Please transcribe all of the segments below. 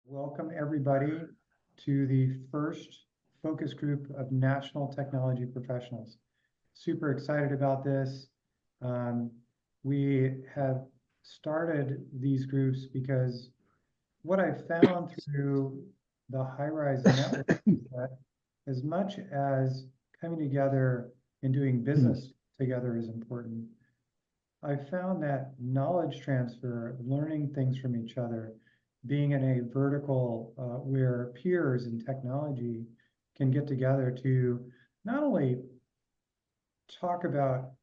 Welcome, everybody, to the first focus group of national technology professionals. Super excited about this. We have started these groups because what I've found through the Highrise network is that as much as coming together and doing business together is important, I found that knowledge transfer, learning things from each other, being in a vertical where peers in technology can get together to not only talk about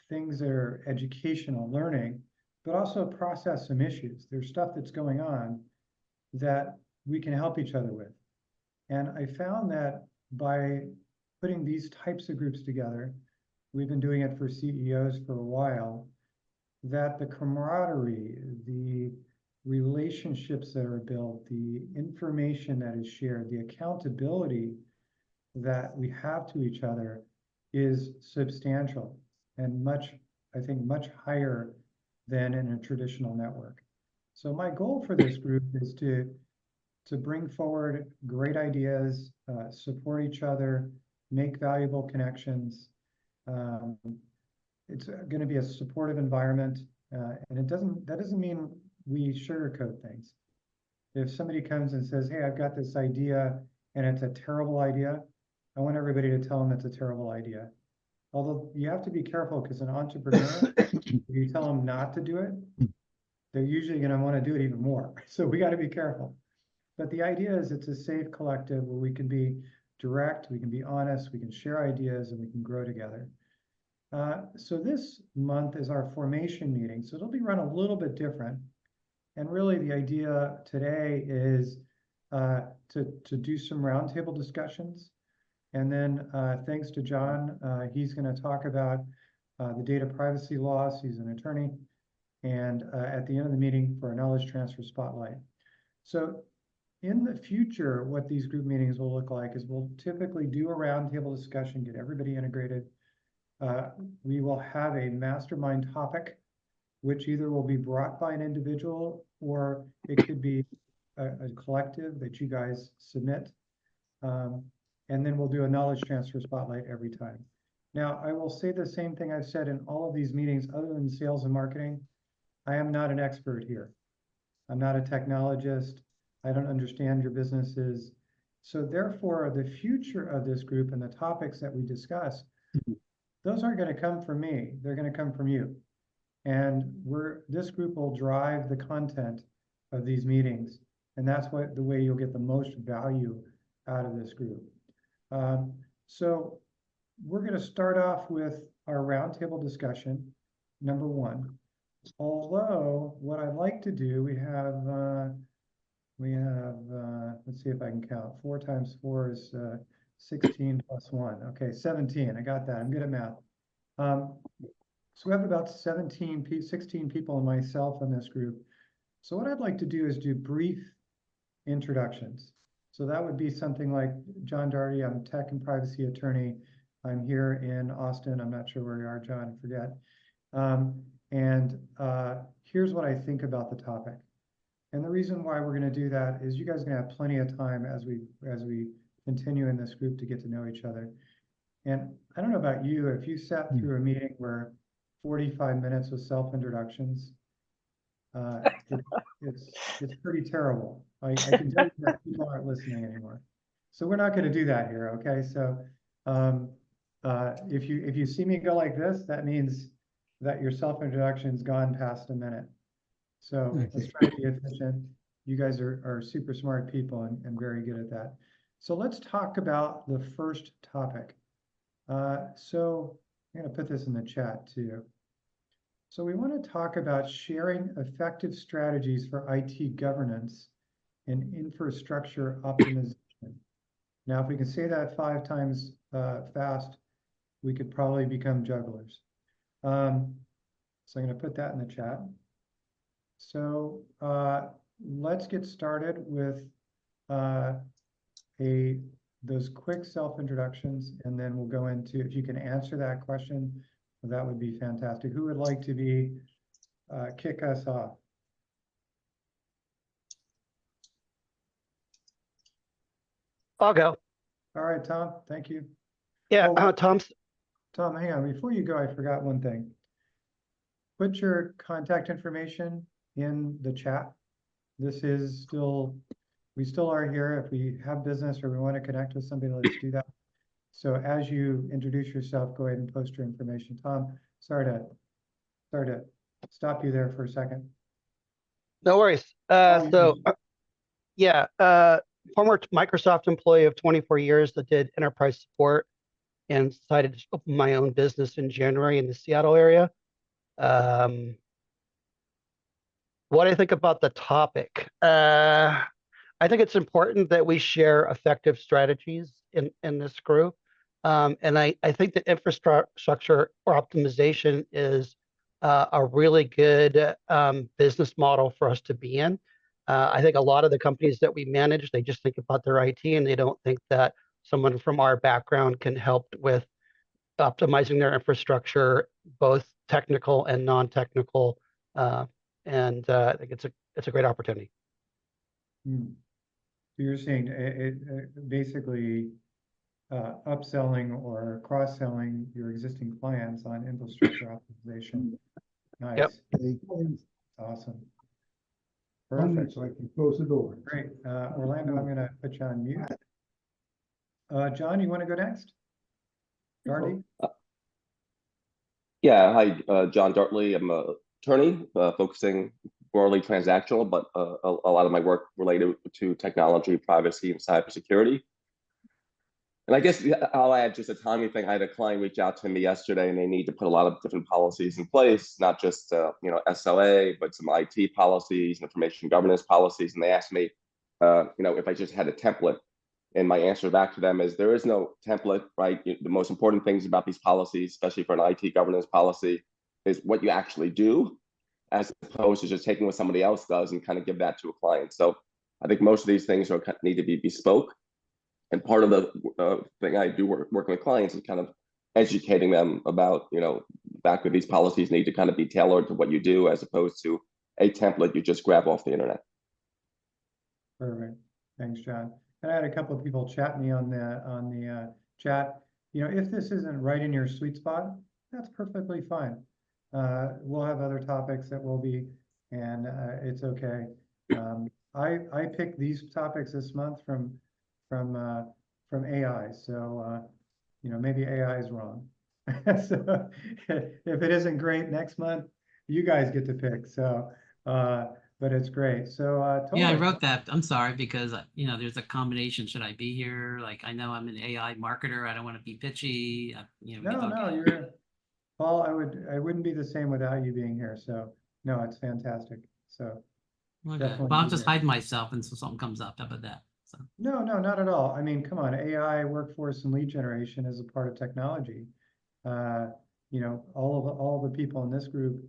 things that are educational learning, but also process some issues. There's stuff that's going on that we can help each other with. And I found that by putting these types of groups together, we've been doing it for CEOs for a while, that the camaraderie, the relationships that are built, the information that is shared, the accountability that we have to each other is substantial and much, I think, much higher than in a traditional network. So my goal for this group is to bring forward great ideas, support each other, make valuable connections. It's going to be a supportive environment, and that doesn't mean we sugarcoat things. If somebody comes and says, hey, I've got this idea and it's a terrible idea, I want everybody to tell them it's a terrible idea. Although you have to be careful, because an entrepreneur, if you tell them not to do it, they're usually going to want to do it even more. So we got to be careful. But the idea is it's a safe collective where we can be direct, we can be honest, we can share ideas, and we can grow together. So this month is our formation meeting. So it'll be run a little bit different. And really the idea today is to do some roundtable discussions. And then thanks to John, he's going to talk about the data privacy laws. He's an attorney. And at the end of the meeting for a knowledge transfer spotlight. So in the future, what these group meetings will look like is we'll typically do a roundtable discussion, get everybody integrated. We will have a mastermind topic, which either will be brought by an individual or it could be a collective that you guys submit. And then we'll do a knowledge transfer spotlight every time. Now, I will say the same thing I've said in all of these meetings other than sales and marketing. I am not an expert here. I'm not a technologist. I don't understand your businesses. So therefore, the future of this group and the topics that we discuss, those aren't going to come from me. They're going to come from you. And this group will drive the content of these meetings. And that's the way you'll get the most value out of this group. So we're going to start off with our roundtable discussion, number one. Although what I'd like to do, we have let's see if I can count. 4 times 4 is 16 plus 1. Okay, 17. I got that. I'm good at math. So we have about 16 people and myself in this group. So what I'd like to do is do brief introductions. So that would be something like John Daugherty. I'm a tech and privacy attorney. I'm here in Austin. I'm not sure where you are, John, I forget. Here's what I think about the topic. And the reason why we're going to do that is you guys are going to have plenty of time as we continue in this group to get to know each other. And I don't know about you, if you sat through a meeting where 45 minutes of self-introductions, it's pretty terrible. I can tell you that people aren't listening anymore. So we're not going to do that here, okay? So if you see me go like this, that means that your self-introduction's gone past a minute. So let's try to be efficient. You guys are super smart people and very good at that. So let's talk about the first topic. So I'm going to put this in the chat too. So we want to talk about sharing effective strategies for IT governance and infrastructure optimization. Now, if we can say that 5 times fast, we could probably become jugglers. So I'm going to put that in the chat. So let's get started with those quick self-introductions, and then we'll go into, if you can answer that question, that would be fantastic. Who would like to kick us off? I'll go. All right, Tom, thank you. Yeah, Oh, Tom's. Tom, hang on, before you go, I forgot one thing. Put your contact information in the chat. This is still, we still are here. If we have business or we want to connect with somebody, let's do that. So as you introduce yourself, go ahead and post your information. Tom, sorry to stop you there for a second. No worries. Yeah, former Microsoft employee of 24 years that did enterprise support and decided to open my own business in January in the Seattle area. What do I think about the topic? I think it's important that we share effective strategies in this group. And I think that infrastructure or optimization is a really good business model for us to be in. I think a lot of the companies that we manage, they just think about their IT and they don't think that someone from our background can help with optimizing their infrastructure, both technical and non-technical. I think it's a great opportunity. So you're saying basically upselling or cross-selling your existing clients on infrastructure optimization. Nice. Yep. Awesome. Perfect. So I can close the door. Great. Orlando, I'm going to put you on mute. John, you want to go next? Darty? Yeah, hi, John Dartley. I'm an attorney focusing broadly transactional, but a lot of my work related to technology, privacy, and cybersecurity. And I guess I'll add just a timing thing. I had a client reach out to me yesterday, and they need to put a lot of different policies in place, not just SLA, but some IT policies, information governance policies. And they asked me, if I just had a template. And my answer back to them is there is no template, right? The most important things about these policies, especially for an IT governance policy, is what you actually do, as opposed to just taking what somebody else does and kind of give that to a client. So I think most of these things need to be bespoke. And part of the thing I do working with clients is kind of educating them about, the fact that these policies need to kind of be tailored to what you do, as opposed to a template you just grab off the internet. Perfect. Thanks, John. And I had a couple of people chat me on the chat. If this isn't right in your sweet spot, that's perfectly fine. We'll have other topics that will be, and it's okay. I picked these topics this month from AI. So, maybe AI is wrong. So if it isn't great next month, you guys get to pick. So, but it's great. So, yeah, I wrote that. I'm sorry, because, there's a combination. Should I be here? Like, I know I'm an AI marketer. I don't want to be pitchy. No, you're, Paul, I wouldn't be the same without you being here. So no, it's fantastic. So okay. Well, I'll just hide myself until something comes up. How about that? So. No, not at all. I mean, come on, AI, workforce, and lead generation is a part of technology. All the people in this group,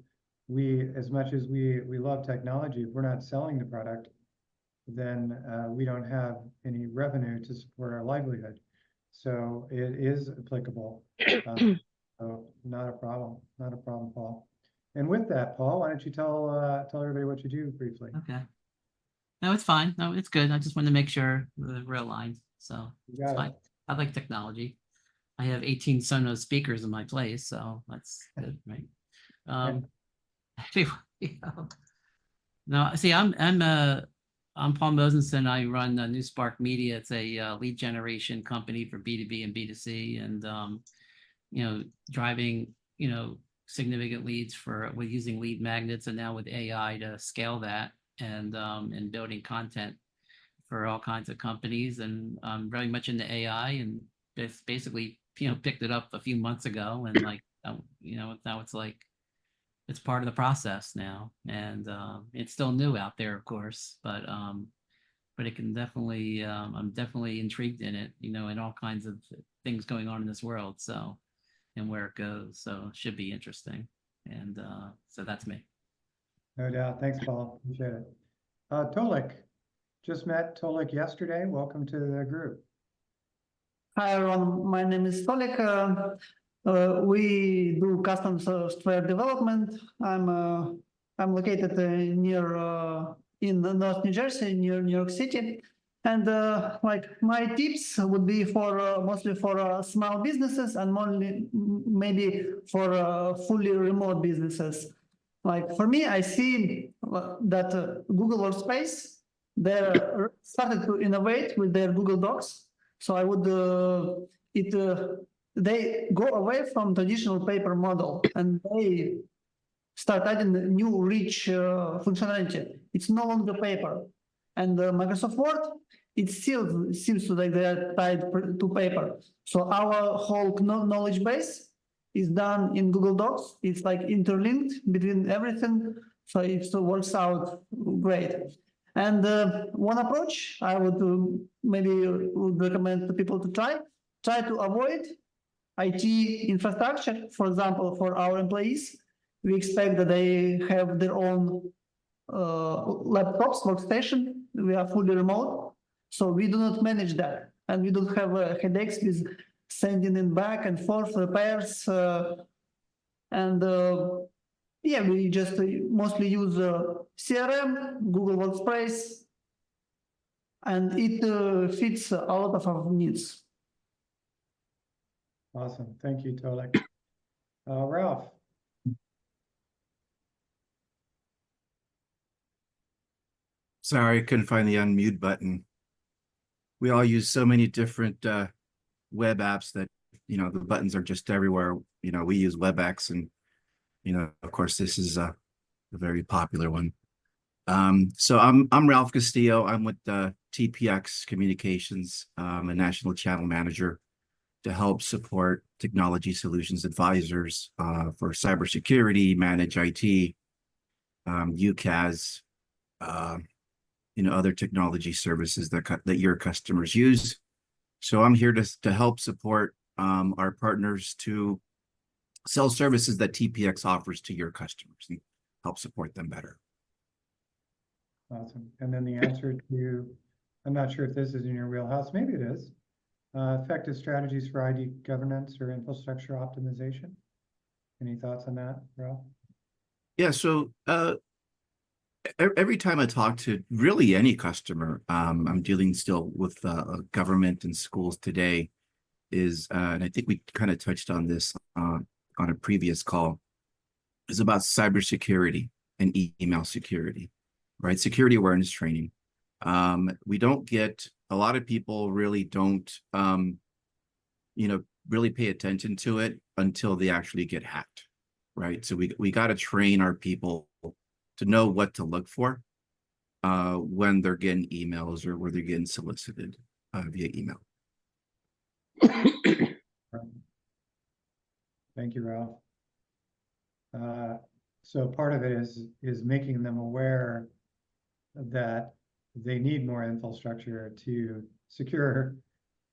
as much as we love technology, if we're not selling the product, then we don't have any revenue to support our livelihood. So it is applicable. So not a problem, Paul. And with that, Paul, why don't you tell everybody what you do briefly? Okay. No, it's fine. No, it's good. I just wanted to make sure we're aligned. So it's fine. I like technology. I have 18 Sonos speakers in my place, so that's good, right? No, see, I'm Paul Mosenson. I run New Spark Media. It's a lead generation company for B2B and B2C, and driving significant leads with using lead magnets, and now with AI to scale that, and building content for all kinds of companies. And I'm very much into AI, and basically picked it up a few months ago, and now it's like it's part of the process now, and it's still new out there, of course, but it can definitely I'm definitely intrigued in it, and all kinds of things going on in this world, so, and where it goes, so it should be interesting. And so that's me. No doubt. Thanks, Paul. Appreciate it. Tolik, just met Tolik yesterday. Welcome to the group. Hi, everyone. My name is Tolik. We do custom software development. I'm located in North New Jersey, near New York City, And like my tips would be for mostly for small businesses and maybe for fully remote businesses. Like for me, I see that Google Workspace, they started to innovate with their Google Docs. So I would they go away from traditional paper model and they start adding new rich functionality. It's no longer paper. And Microsoft Word, it still seems like they are tied to paper. So our whole knowledge base is done in Google Docs. It's like interlinked between everything. So it works out great. And one approach I would maybe would recommend to people to try to avoid IT infrastructure. For example, for our employees, we expect that they have their own laptops, workstation. We are fully remote, so we do not manage that, and we don't have headaches with sending in back and forth repairs. And yeah, we just mostly use CRM, Google Workspace, and it fits a lot of our needs. Awesome. Thank you, Tolek. Ralph. Sorry, I couldn't find the unmute button. We all use so many different web apps that, the buttons are just everywhere. We use WebEx, and, of course, this is a very popular one. So I'm Ralph Castillo. I'm with TPX Communications. I'm a national channel manager to help support technology solutions advisors for cybersecurity, manage IT, UCAS, other technology services that your customers use. So I'm here to help support our partners to sell services that TPX offers to your customers and help support them better. Awesome. And then the answer to, I'm not sure if this is in your wheelhouse, maybe it is, effective strategies for IT governance or infrastructure optimization. Any thoughts on that, Ralph? Yeah, so every time I talk to really any customer, I'm dealing still with government and schools today, and I think we kind of touched on this on a previous call, is about cybersecurity and email security, right? Security awareness training. We don't get, a lot of people really don't, really pay attention to it until they actually get hacked, right? So we got to train our people to know what to look for when they're getting emails or where they're getting solicited via email. Thank you, Ralph. So part of it is making them aware that they need more infrastructure to secure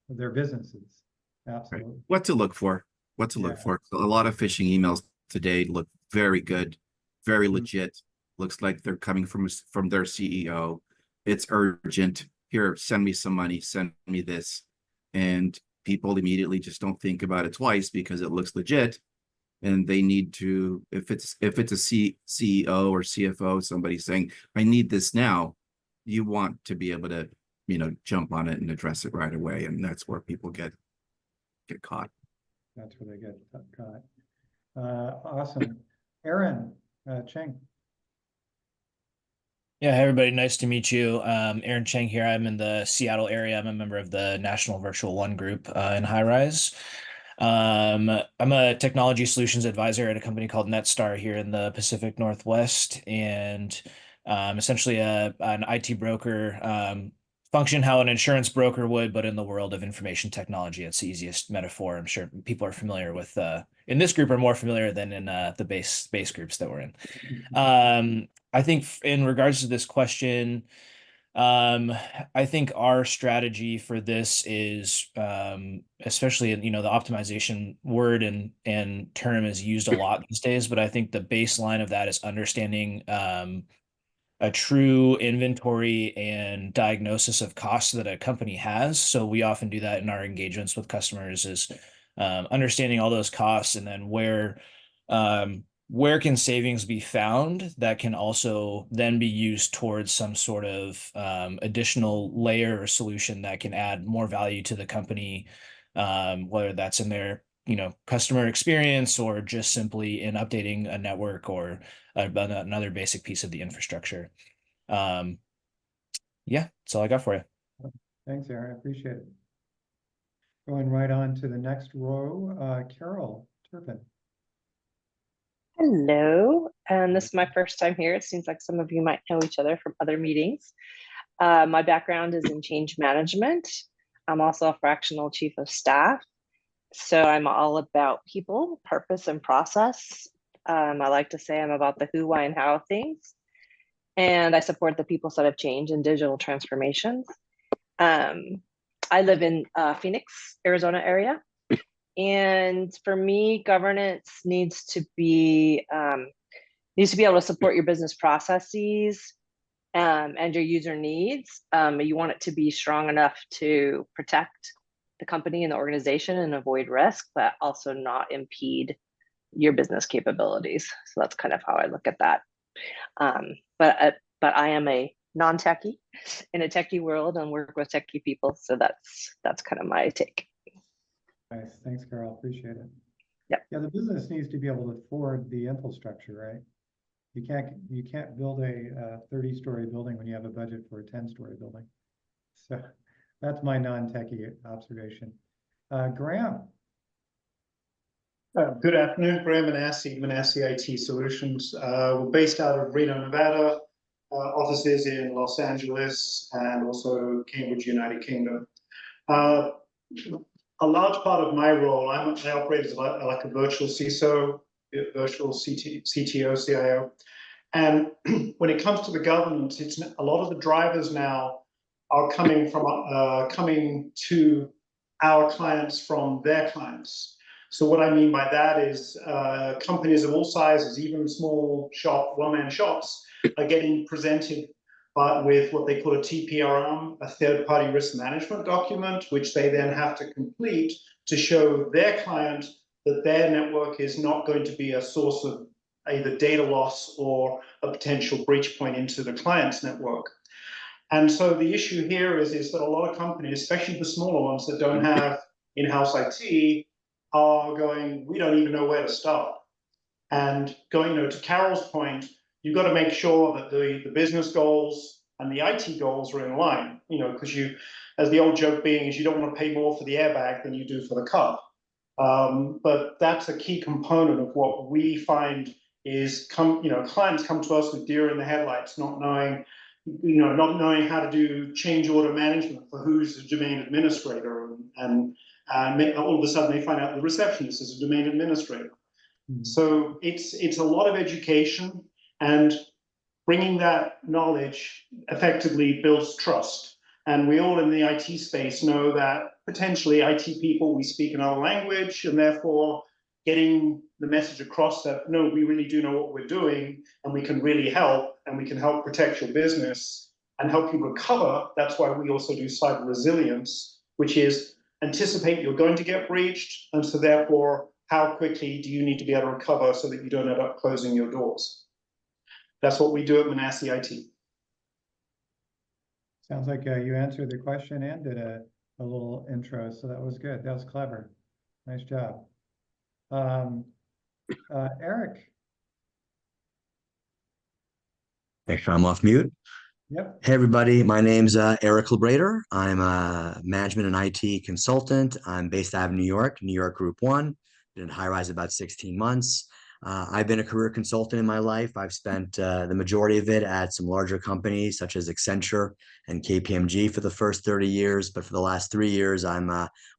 their businesses. Absolutely. Right. What to look for. What to look for. So a lot of phishing emails today look very good, very legit. Looks like they're coming from their CEO. It's urgent. Here, send me some money. Send me this. And people immediately just don't think about it twice because it looks legit. And they need to, if it's a CEO or CFO, somebody saying, I need this now, you want to be able to, jump on it and address it right away. And that's where people get caught. That's where they get caught. Awesome. Aaron Cheng. Yeah, hey everybody, nice to meet you. Aaron Cheng here. I'm in the Seattle area. I'm a member of the National Virtual One group in Highrise. I'm a technology solutions advisor at a company called Netstar here in the Pacific Northwest, and essentially an IT broker, function how an insurance broker would, but in the world of information technology. It's the easiest metaphor. I'm sure people are familiar with, in this group are more familiar than in the base groups that we're in. I think in regards to this question, I think our strategy for this is, especially, the optimization word and term is used a lot these days, but I think the baseline of that is understanding a true inventory and diagnosis of costs that a company has. So we often do that in our engagements with customers, is understanding all those costs and then where where can savings be found that can also then be used towards some sort of additional layer or solution that can add more value to the company, whether that's in their customer experience or just simply in updating a network or another basic piece of the infrastructure. Yeah, that's all I got for you. Thanks, Aaron. I appreciate it. Going right on to the next row, Carol Turpin. Hello, and this is my first time here. It seems like some of you might know each other from other meetings. My background is in change management. I'm also a fractional chief of staff. So I'm all about people, purpose, and process. I like to say I'm about the who, why, and how of things. And I support the people side of change and digital transformations. I live in Phoenix, Arizona area. And for me, governance needs to be able to support your business processes and your user needs. You want it to be strong enough to protect the company and the organization and avoid risk, but also not impede your business capabilities. So that's kind of how I look at that. But I am a non-techie in a techie world and work with techie people. So that's kind of my take. Nice. Thanks, Carol. Appreciate it. Yep. Yeah, the business needs to be able to afford the infrastructure, right? You can't build a 30-story building when you have a budget for a 10-story building. So that's my non-techie observation. Graham. Good afternoon, Graham Manassi IT Solutions. We're based out of Reno, Nevada, offices in Los Angeles and also Cambridge, United Kingdom. A large part of my role, I operate as like a virtual CISO, virtual CTO, CIO. And when it comes to the governance, it's a lot of the drivers now are coming to our clients from their clients. So what I mean by that is companies of all sizes, even small one-man shops, are getting presented with what they call a TPRM, a third-party risk management document, which they then have to complete to show their client that their network is not going to be a source of either data loss or a potential breach point into the client's network. And so the issue here is that a lot of companies, especially the smaller ones that don't have in-house IT, are going, we don't even know where to start. And going to Carol's point, you've got to make sure that the business goals and the IT goals are in line, because as the old joke being is you don't want to pay more for the airbag than you do for the car. But that's a key component of what we find is clients come to us with deer in the headlights, not knowing how to do change order management for who's the domain administrator, and all of a sudden they find out the receptionist is a domain administrator. So it's a lot of education, and bringing that knowledge effectively builds trust. And we all in the IT space know that potentially IT people, we speak another language, and therefore getting the message across that, no, we really do know what we're doing, and we can really help, and we can help protect your business and help you recover. That's why we also do cyber resilience, which is anticipate you're going to get breached, and so therefore, how quickly do you need to be able to recover so that you don't end up closing your doors? That's what we do at Manassi IT. Sounds like you answered the question and did a little intro, so that was good. That was clever. Nice job. Eric. Make sure I'm off mute. Yep. Hey, everybody. My name's Eric Lebrader. I'm a management and IT consultant. I'm based out of New York Group 1. Been at Highrise about 16 months. I've been a career consultant in my life. I've spent the majority of it at some larger companies such as Accenture and KPMG for the first 30 years. But for the last 3 years, I'm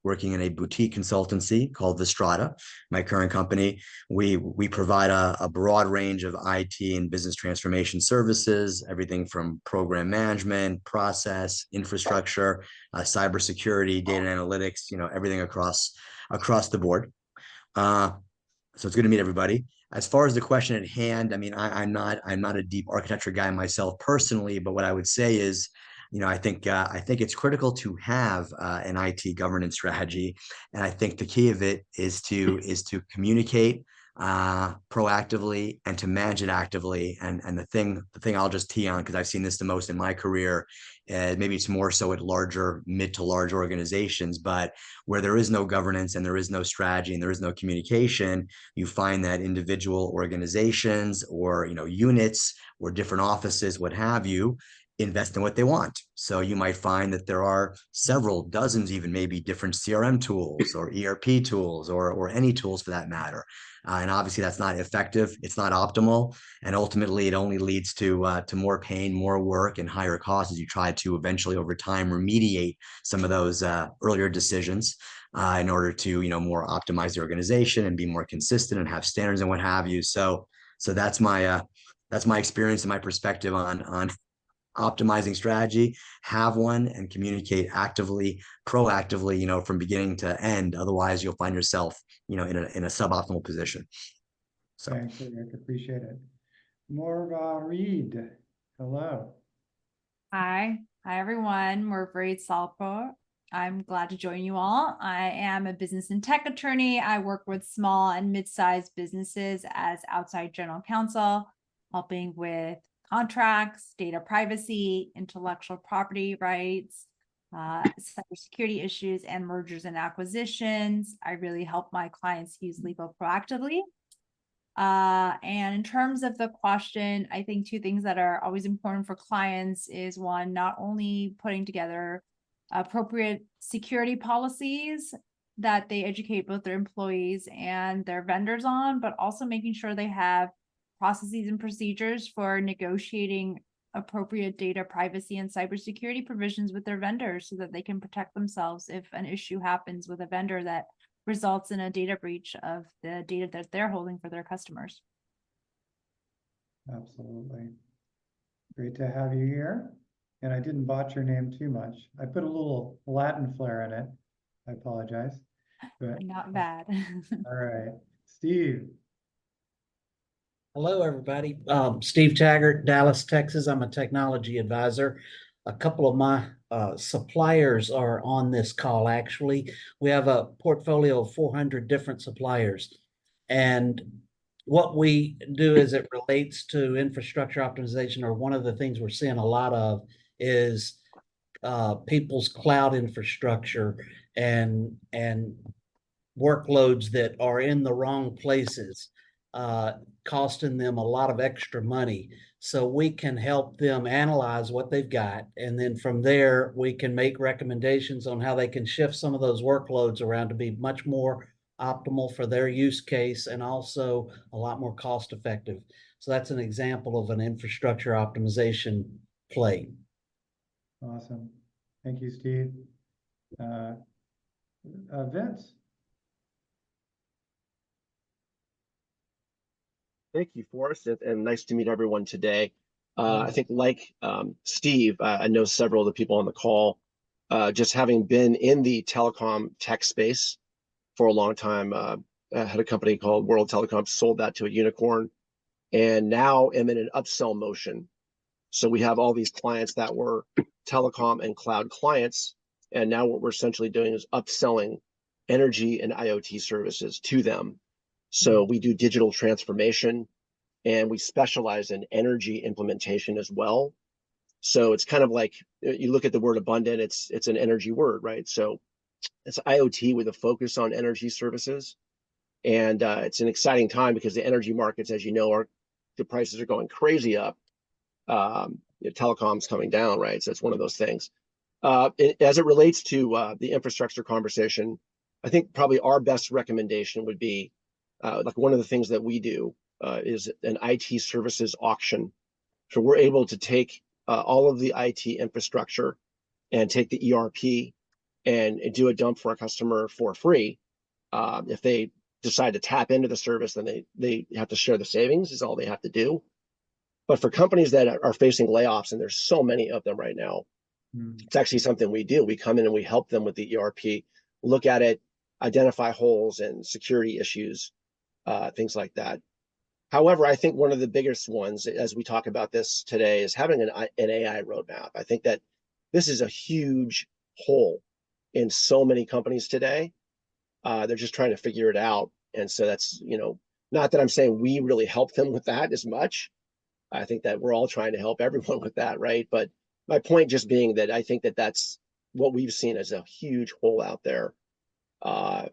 working in a boutique consultancy called Vistrata. My current company, we provide a broad range of IT and business transformation services, everything from program management, process, infrastructure, cybersecurity, data analytics, everything across the board. So it's good to meet everybody. As far as the question at hand, I mean, I'm not a deep architecture guy myself personally, but what I would say is, I think it's critical to have an IT governance strategy, and I think the key of it is to communicate proactively and to manage it actively. And the thing I'll just tee on, because I've seen this the most in my career, maybe it's more so at larger, mid to large organizations, but where there is no governance and there is no strategy and there is no communication, you find that individual organizations or units or different offices, what have you, invest in what they want. So you might find that there are several dozens, even maybe different CRM tools or ERP tools or any tools for that matter. And obviously that's not effective. It's not optimal. And ultimately it only leads to more pain, more work, and higher costs as you try to eventually over time remediate some of those earlier decisions in order to, more optimize the organization and be more consistent and have standards and what have you. So that's my experience and my perspective on optimizing strategy. Have one and communicate actively, proactively, from beginning to end. Otherwise you'll find yourself, in a suboptimal position. So Thanks, Eric. Appreciate it. Morva Reed, hello. Hi everyone. Morva Salpo. I'm glad to join you all. I am a business and tech attorney. I work with small and mid-sized businesses as outside general counsel, helping with contracts, data privacy, intellectual property rights, cybersecurity issues, and mergers and acquisitions. I really help my clients use legal proactively. And in terms of the question, I think two things that are always important for clients is one, not only putting together appropriate security policies that they educate both their employees and their vendors on, but also making sure they have processes and procedures for negotiating appropriate data privacy and cybersecurity provisions with their vendors so that they can protect themselves if an issue happens with a vendor that results in a data breach of the data that they're holding for their customers. Absolutely. Great to have you here. And I didn't botch your name too much. I put a little Latin flair in it. I apologize. But Not bad. all right. Steve. Hello, everybody. Steve Taggart, Dallas, Texas. I'm a technology advisor. A couple of my suppliers are on this call, actually. We have a portfolio of 400 different suppliers. And what we do as it relates to infrastructure optimization, or one of the things we're seeing a lot of, is people's cloud infrastructure and workloads that are in the wrong places, costing them a lot of extra money. So we can help them analyze what they've got. And then from there, we can make recommendations on how they can shift some of those workloads around to be much more optimal for their use case and also a lot more cost effective. So that's an example of an infrastructure optimization play. Awesome. Thank you, Steve. Vince. Thank you, Forrest, and nice to meet everyone today. I think like Steve, I know several of the people on the call, just having been in the telecom tech space for a long time. I had a company called World Telecom, sold that to a unicorn, and now am in an upsell motion. So we have all these clients that were telecom and cloud clients, and now what we're essentially doing is upselling energy and IoT services to them. So we do digital transformation, and we specialize in energy implementation as well. So it's kind of like, you look at the word abundant, it's an energy word, right? So it's IoT with a focus on energy services. And it's an exciting time because the energy markets, as you know, the prices are going crazy up. Telecom's coming down, right? So it's one of those things. As it relates to the infrastructure conversation, I think probably our best recommendation would be, like one of the things that we do is an IT services auction. So we're able to take all of the IT infrastructure and take the ERP and do a dump for a customer for free. If they decide to tap into the service, then they have to share the savings is all they have to do. But for companies that are facing layoffs, and there's so many of them right now, it's actually something we do. We come in and we help them with the ERP, look at it, identify holes and security issues, things like that. However, I think one of the biggest ones, as we talk about this today, is having an AI roadmap. I think that this is a huge hole in so many companies today. They're just trying to figure it out. And so that's, Not that I'm saying we really help them with that as much. I think that we're all trying to help everyone with that, right? But my point just being that I think that that's what we've seen as a huge hole out there. Yeah,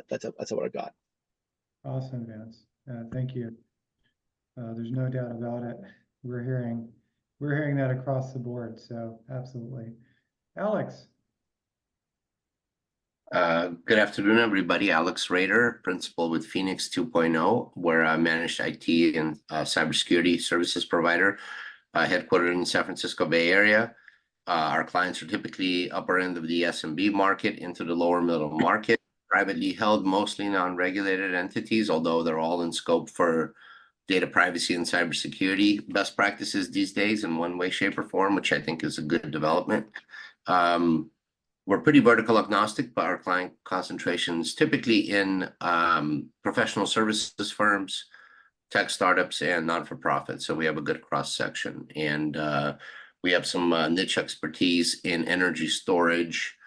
that's what I got. Awesome, Vance. Thank you. There's no doubt about it. We're hearing that across the board. So absolutely. Alex. Good afternoon, everybody. Alex Rader, principal with Phoenix 2.0, where I managed IT and cybersecurity services provider, headquartered in the San Francisco Bay Area. Our clients are typically upper end of the SMB market into the lower middle market, privately held, mostly non-regulated entities, although they're all in scope for data privacy and cybersecurity best practices these days in one way, shape, or form, which I think is a good development. We're pretty vertical agnostic, but our client concentration is typically in professional services firms, tech startups, and not-for-profit. So we have a good cross-section. And we have some niche expertise in energy storage,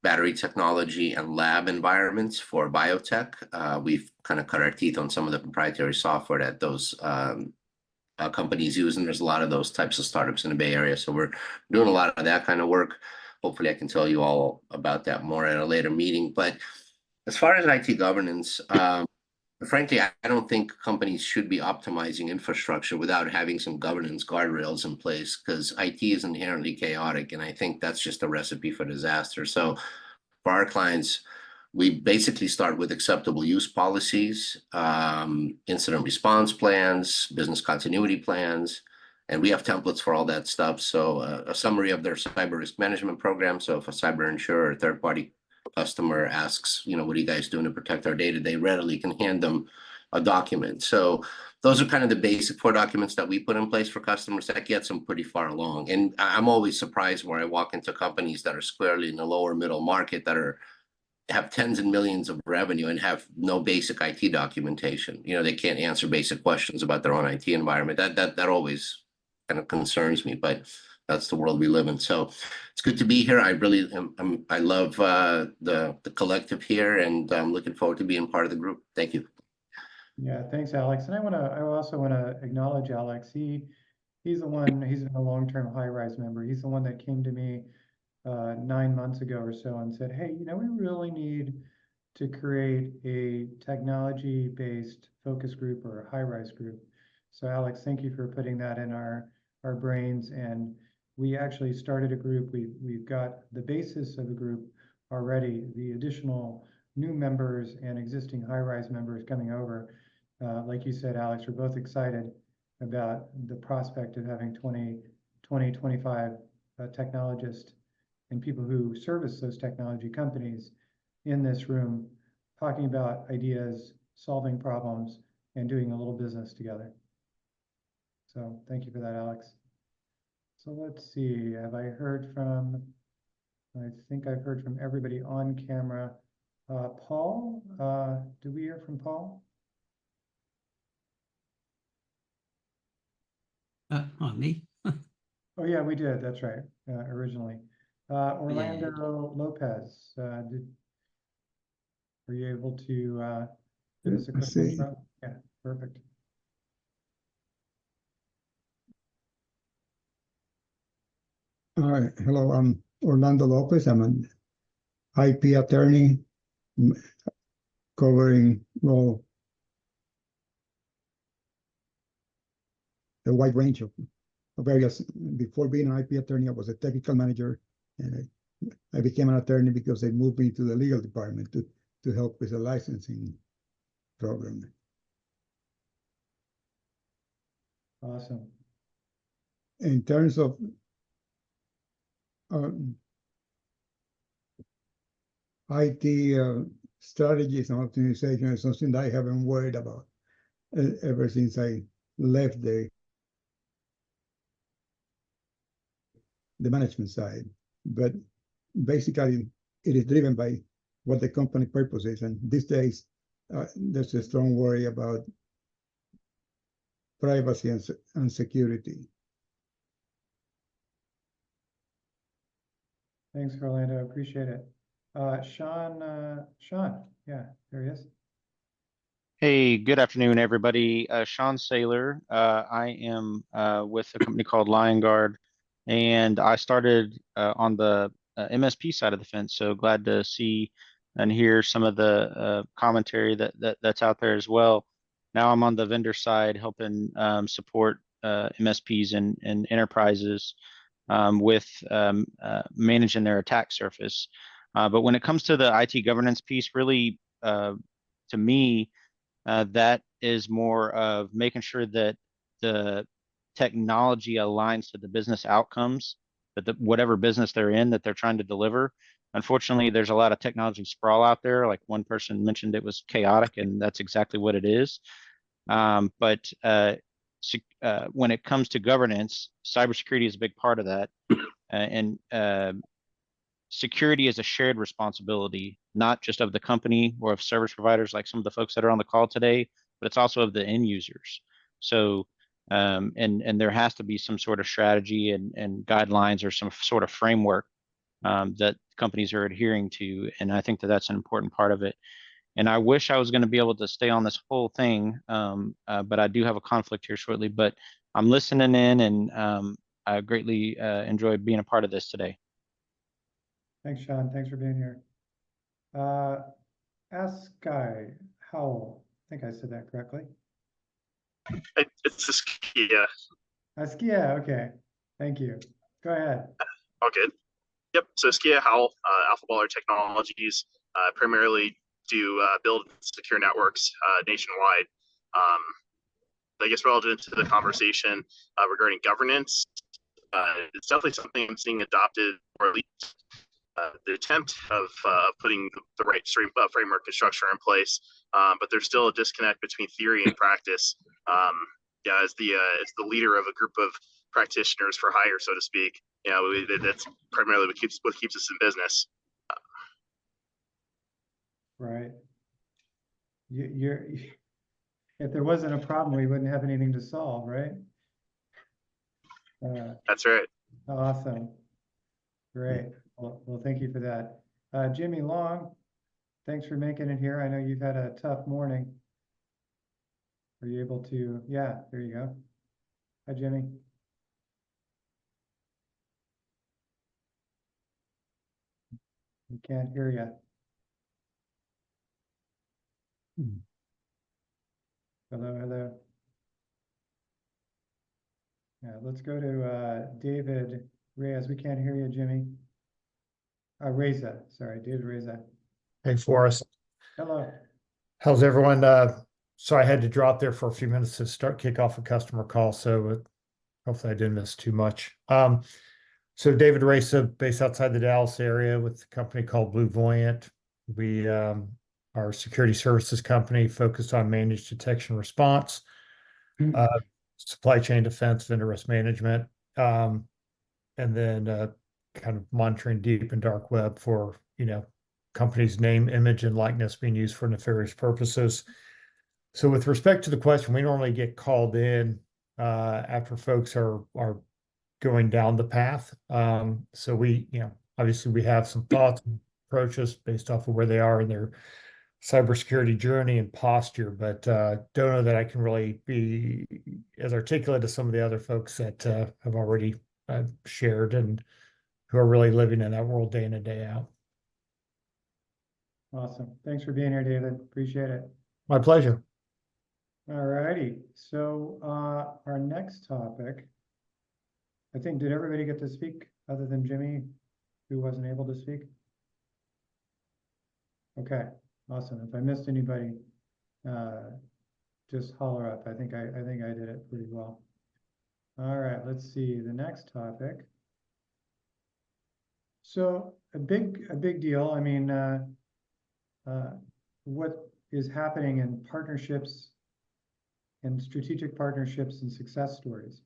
battery technology, and lab environments for biotech. We've kind of cut our teeth on some of the proprietary software that those companies use, and there's a lot of those types of startups in the Bay Area. So we're doing a lot of that kind of work. Hopefully I can tell you all about that more at a later meeting. But as far as IT governance, frankly, I don't think companies should be optimizing infrastructure without having some governance guardrails in place, because IT is inherently chaotic, and I think that's just a recipe for disaster. So for our clients, we basically start with acceptable use policies, incident response plans, business continuity plans, and we have templates for all that stuff. So a summary of their cyber risk management program. So if a cyber insurer or third-party customer asks, what are you guys doing to protect our data, they readily can hand them a document. So those are kind of the basic 4 documents that we put in place for customers. That gets them pretty far along. And I'm always surprised where I walk into companies that are squarely in the lower middle market that have tens of millions of revenue and have no basic IT documentation. They can't answer basic questions about their own IT environment. That always kind of concerns me, but that's the world we live in. So it's good to be here. I really I love the collective here, and I'm looking forward to being part of the group. Thank you. Yeah, thanks, Alex. And I also want to acknowledge Alex. He's been a long-term Highrise member. He's the one that came to me 9 months ago or so and said, hey, we really need to create a technology-based focus group or a Highrise group. So Alex, thank you for putting that in our brains. And we actually started a group. We've got the basis of the group already, the additional new members and existing Highrise members coming over. Like you said, Alex, we're both excited about the prospect of having 25 technologists and people who service those technology companies in this room, talking about ideas, solving problems, and doing a little business together. So thank you for that, Alex. So let's see, I think I've heard from everybody on camera. Paul, did we hear from Paul? Me? Oh yeah, we did, that's right, originally. Orlando Lopez, were you able to give us a quick intro? Yeah, perfect. Hi, hello, I'm Orlando Lopez. I'm an IP attorney covering, well, a wide range of areas. Before being an IP attorney, I was a technical manager, and I became an attorney because they moved me to the legal department to help with the licensing program. Awesome. In terms of IT strategies and optimization is something that I haven't worried about ever since I left the management side. But basically, it is driven by what the company purpose is. And these days, there's a strong worry about privacy and security. Thanks, Orlando. Appreciate it. Sean, yeah, there he is. Hey, good afternoon, everybody. Sean Saylor. I am with a company called Lion Guard, and I started on the MSP side of the fence. So glad to see and hear some of the commentary that's out there as well. Now I'm on the vendor side, helping support MSPs and enterprises with managing their attack surface. But when it comes to the IT governance piece, really, to me, that is more of making sure that the technology aligns to the business outcomes that whatever business they're in that they're trying to deliver. Unfortunately, there's a lot of technology sprawl out there. Like one person mentioned, it was chaotic, and that's exactly what it is. But when it comes to governance, cybersecurity is a big part of that, and security is a shared responsibility, not just of the company or of service providers like some of the folks that are on the call today, but it's also of the end users. So, and there has to be some sort of strategy and guidelines or some sort of framework that companies are adhering to. And I think that that's an important part of it. And I wish I was going to be able to stay on this whole thing, but I do have a conflict here shortly. But I'm listening in, and I greatly enjoyed being a part of this today. Thanks, Sean. Thanks for being here. Ask Guy Howell. I think I said that correctly. It's Askia. Askia, okay. Thank you. Go ahead. All good. Yep. So Askia Howell, Alpha Baller Technologies, primarily do build secure networks nationwide. I guess relative to the conversation regarding governance, it's definitely something I'm seeing adopted, or at least the attempt of putting the right framework and structure in place, but there's still a disconnect between theory and practice. Yeah, as the leader of a group of practitioners for hire, so to speak, you know, that's primarily what keeps us in business. Right. If there wasn't a problem, we wouldn't have anything to solve, right? That's right. Awesome. Great. Well, thank you for that. Jimmy Long, thanks for making it here. I know you've had a tough morning. Are you able to? Yeah, there you go. Hi, Jimmy. We can't hear you. Hello, hello. Yeah, let's go to David Reyes. We can't hear you, Jimmy. Reza, sorry, David Reza. Hey, Forrest. Hello. How's everyone? So I had to drop there for a few minutes to kick off a customer call, so hopefully I didn't miss too much. So David Reza, based outside the Dallas area with a company called Blue Voyant. We are a security services company focused on managed detection response, supply chain defense, vendor risk management, and then kind of monitoring deep and dark web for, companies' name, image, and likeness being used for nefarious purposes. So with respect to the question, we normally get called in after folks are going down the path. So we, obviously we have some thoughts and approaches based off of where they are in their cybersecurity journey and posture, but don't know that I can really be as articulate as some of the other folks that have already shared and who are really living in that world day in and day out. Awesome. Thanks for being here, David. Appreciate it. My pleasure. All righty. So our next topic, I think, did everybody get to speak other than Jimmy, who wasn't able to speak? Okay, awesome. If I missed anybody, just holler up. I think I did it pretty well. All right, let's see the next topic. So a big deal. I mean, what is happening in partnerships and strategic partnerships and success stories.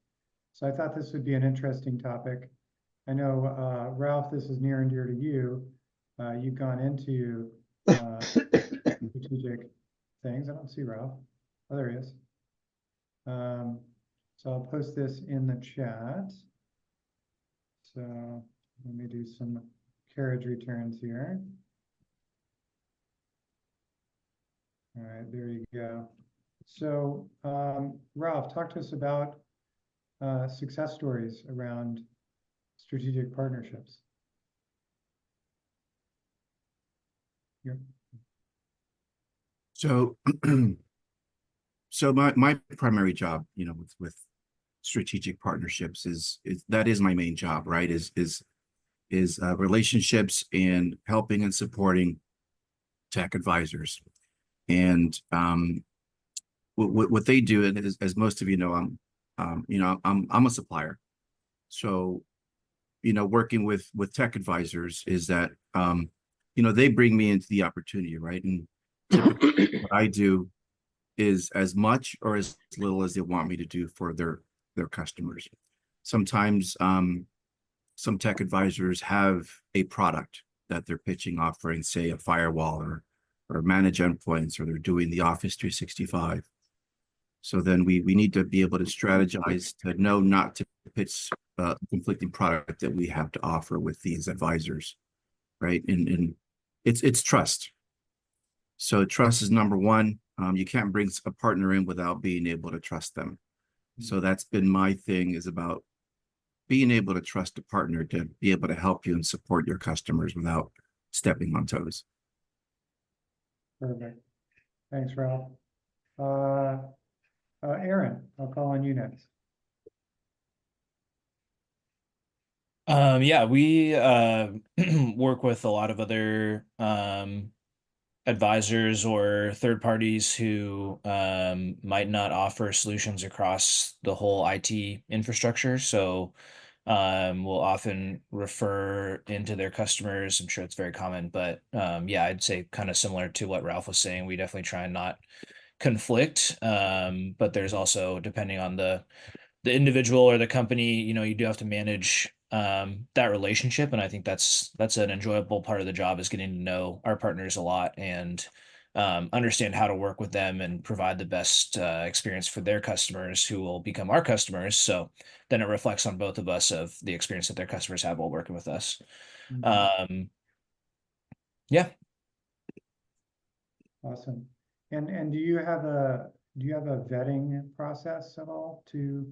So I thought this would be an interesting topic. I know, Ralph, this is near and dear to you. You've gone into strategic things. I don't see Ralph. Oh, there he is. So I'll post this in the chat. So let me do some carriage returns here. All right, there you go. So, Ralph, talk to us about success stories around strategic partnerships. Yeah. So, so my primary job, with strategic partnerships is that is my main job, right? Is relationships and helping and supporting tech advisors. And what they do is, as most of you know, I'm a supplier. So, working with tech advisors is that they bring me into the opportunity, right? And typically what I do is as much or as little as they want me to do for their customers. Sometimes some tech advisors have a product that they're pitching, offering, say, a firewall or manage endpoints, or they're doing the Office 365. So then we need to be able to strategize to know not to pitch a conflicting product that we have to offer with these advisors, right? And it's trust. So trust is number one. You can't bring a partner in without being able to trust them. So that's been my thing, is about being able to trust a partner to be able to help you and support your customers without stepping on toes. Perfect. Thanks, Ralph. Aaron, I'll call on you next. Yeah, we work with a lot of other advisors or third parties who might not offer solutions across the whole IT infrastructure. So we'll often refer into their customers. I'm sure it's very common, but yeah, I'd say kind of similar to what Ralph was saying. We definitely try and not conflict, but there's also, depending on the individual or the company, you do have to manage that relationship. And I think that's an enjoyable part of the job, is getting to know our partners a lot and understand how to work with them and provide the best experience for their customers, who will become our customers. So then it reflects on both of us of the experience that their customers have while working with us. Yeah. Awesome. And do you have a vetting process at all to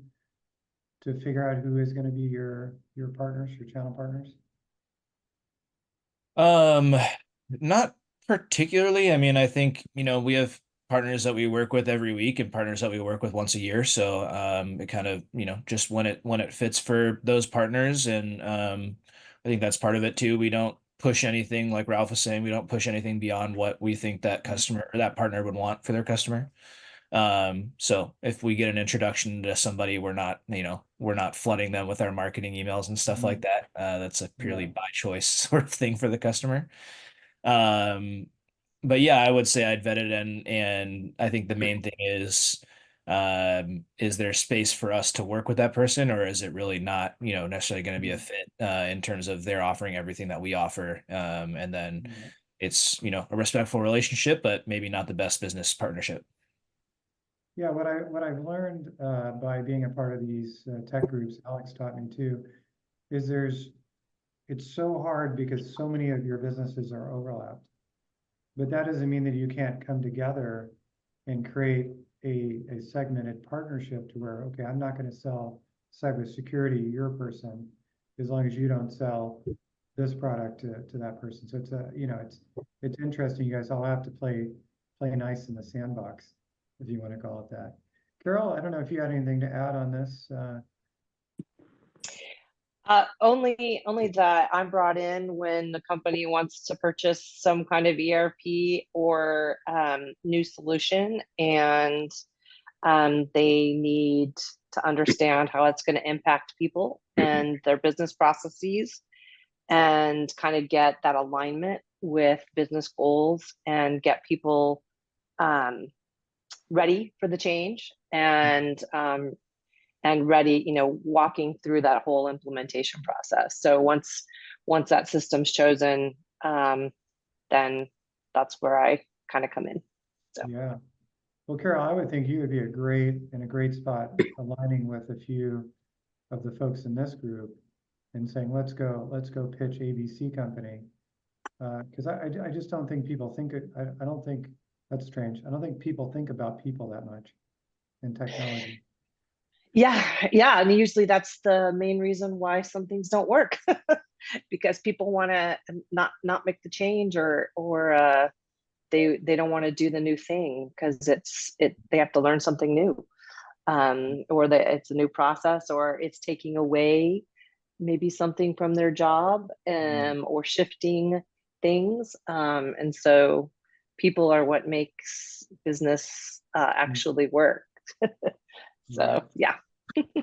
figure out who is going to be your partners, your channel partners? Not particularly. I mean, I think, we have partners that we work with every week and partners that we work with once a year. So it kind of, just when it fits for those partners. And I think that's part of it too. We don't push anything, like Ralph was saying, we don't push anything beyond what we think that customer or that partner would want for their customer. So if we get an introduction to somebody, we're not flooding them with our marketing emails and stuff like that. That's a purely by choice sort of thing for the customer. But yeah, I would say I'd vet it, and I think the main thing is there space for us to work with that person, or is it really not, necessarily going to be a fit in terms of they're offering everything that we offer, and then it's, a respectful relationship, but maybe not the best business partnership. Yeah, what I've learned by being a part of these tech groups, Alex taught me too, is it's so hard because so many of your businesses are overlapped. But that doesn't mean that you can't come together and create a segmented partnership to where, okay, I'm not going to sell cybersecurity, your person, as long as you don't sell this product to that person. So it's interesting. You guys all have to play nice in the sandbox, if you want to call it that. Carol, I don't know if you had anything to add on this. Only that I'm brought in when the company wants to purchase some kind of ERP or new solution, and they need to understand how it's going to impact people and their business processes, and kind of get that alignment with business goals and get people ready for the change and ready, walking through that whole implementation process. So once that system's chosen, then that's where I kind of come in. So yeah. Well, Carol, I would think you would be in a great spot aligning with a few of the folks in this group and saying, let's go pitch ABC company. Because I just don't think people think it. I don't think That's strange. I don't think people think about people that much in technology. Yeah, and usually that's the main reason why some things don't work, because people want to not make the change, or they don't want to do the new thing because they have to learn something new, or that it's a new process, or it's taking away maybe something from their job, or shifting things, and so people are what makes business actually work. So yeah.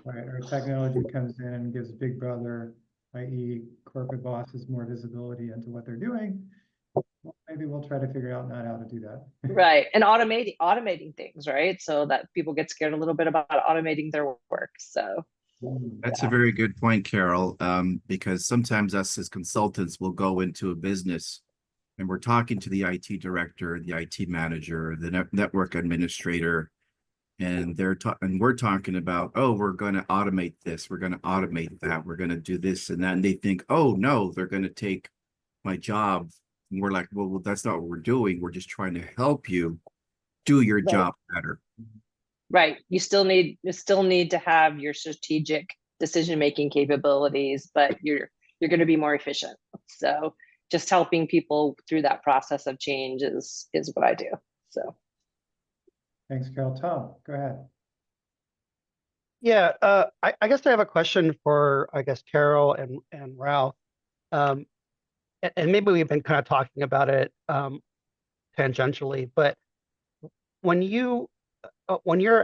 Right, or technology comes in and gives Big Brother, i.e. corporate bosses, more visibility into what they're doing. Well, maybe we'll try to figure out not how to do that. Right, and automating things, right? So that people get scared a little bit about automating their work. So That's a very good point, Carol, because sometimes us as consultants will go into a business and we're talking to the IT director, the IT manager, the network administrator, and we're talking about, oh, we're going to automate this, we're going to automate that, we're going to do this and that, and they think, oh no, they're going to take my job. And we're like, well, that's not what we're doing. We're just trying to help you do your job better. right, you still need to have your strategic decision-making capabilities, but you're going to be more efficient. So just helping people through that process of change is what I do. So Thanks, Carol. Tom, go ahead. Yeah, I guess I have a question for, I guess, Carol and Ralph. And maybe we've been kind of talking about it tangentially, but when you're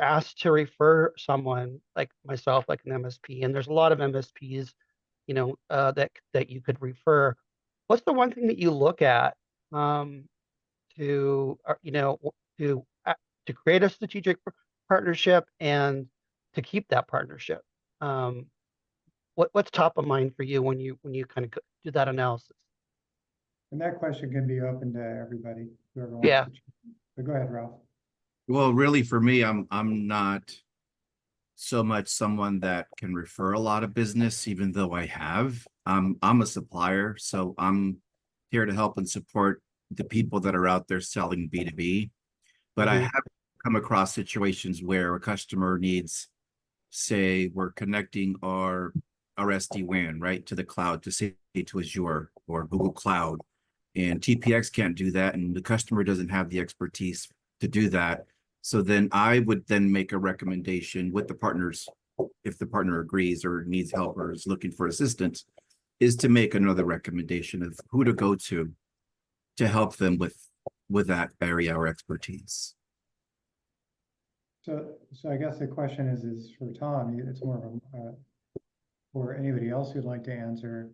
asked to refer someone like myself, like an MSP, and there's a lot of MSPs, that you could refer, what's the one thing that you look at to create a strategic partnership and to keep that partnership? What's top of mind for you when you kind of do that analysis? And that question can be open to everybody, whoever wants Yeah. to. But go ahead, Ralph. Well, really, for me, I'm not so much someone that can refer a lot of business, even though I have. I'm a supplier, so I'm here to help and support the people that are out there selling B2B. But I have come across situations where a customer needs, say, we're connecting our SD-WAN, right, to the cloud, to say to Azure or Google Cloud. And TPX can't do that, and the customer doesn't have the expertise to do that. So then I would then make a recommendation with the partners, if the partner agrees or needs help or is looking for assistance, is to make another recommendation of who to go to help them with that area or expertise. So I guess the question is for Tom. It's more of a or anybody else who'd like to answer,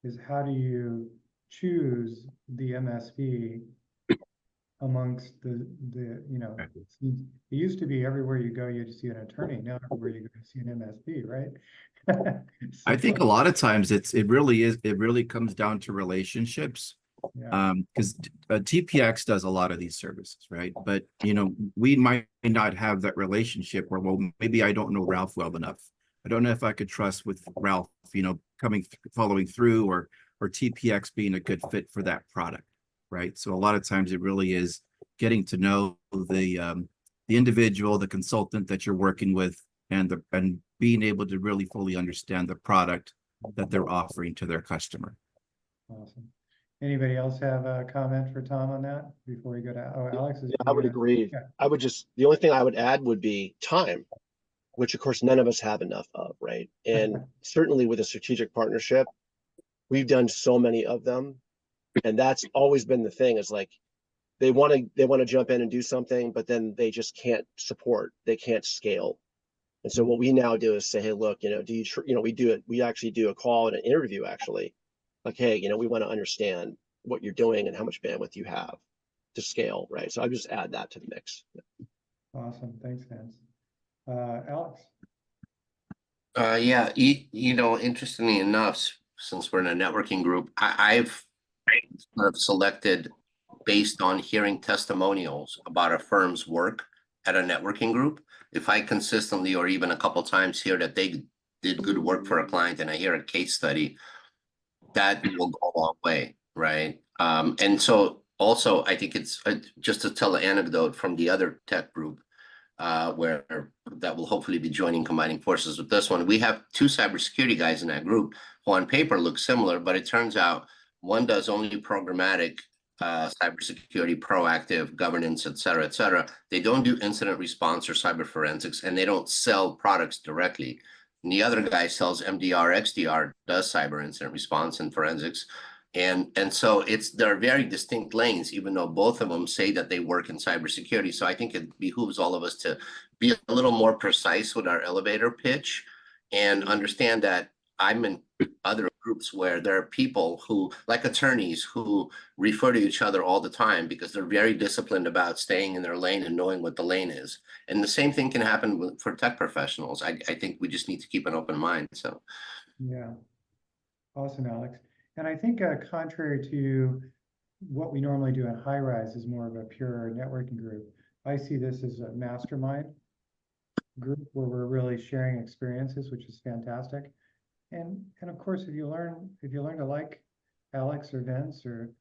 is how do you choose the MSP amongst the it used to be everywhere you go you see an attorney. Now everywhere you go you see an MSP, right? I think a lot of times it really comes down to relationships. Because TPX does a lot of these services, right? But we might not have that relationship where, well, maybe I don't know Ralph well enough. I don't know if I could trust with Ralph, following through, or TPX being a good fit for that product, right? So a lot of times it really is getting to know the individual, the consultant that you're working with, and being able to really fully understand the product that they're offering to their customer. Awesome. Anybody else have a comment for Tom on that before we go to Alex? Yeah, I would agree. Yeah. The only thing I would add would be time, which of course none of us have enough of, right? And certainly with a strategic partnership, we've done so many of them, and that's always been the thing, is like they want to jump in and do something, but then they just can't support, they can't scale. And so what we now do is say, hey, look, we actually do a call and an interview, actually, like, hey, we want to understand what you're doing and how much bandwidth you have to scale, right? So I just add that to the mix. Awesome, thanks, Hans. Alex. Yeah, interestingly enough, since we're in a networking group, I've sort of selected based on hearing testimonials about a firm's work at a networking group. If I consistently, or even a couple times, hear that they did good work for a client, and I hear a case study, that will go a long way, right? And so also, I think it's just to tell an anecdote from the other tech group, where that will hopefully be combining forces with this one. We have two cybersecurity guys in that group who on paper look similar, but it turns out one does only programmatic cybersecurity, proactive governance, et cetera, et cetera. They don't do incident response or cyber forensics, and they don't sell products directly. And the other guy sells MDR, XDR, does cyber incident response and forensics. And so there are very distinct lanes, even though both of them say that they work in cybersecurity. So I think it behooves all of us to be a little more precise with our elevator pitch and understand that I'm in other groups where there are people who, like attorneys, who refer to each other all the time because they're very disciplined about staying in their lane and knowing what the lane is. And the same thing can happen for tech professionals. I think we just need to keep an open mind. So, yeah, awesome, Alex. And I think contrary to what we normally do in Highrise is more of a pure networking group. I see this as a mastermind group where we're really sharing experiences, which is fantastic. And of course, if you learn to like Alex or Vince or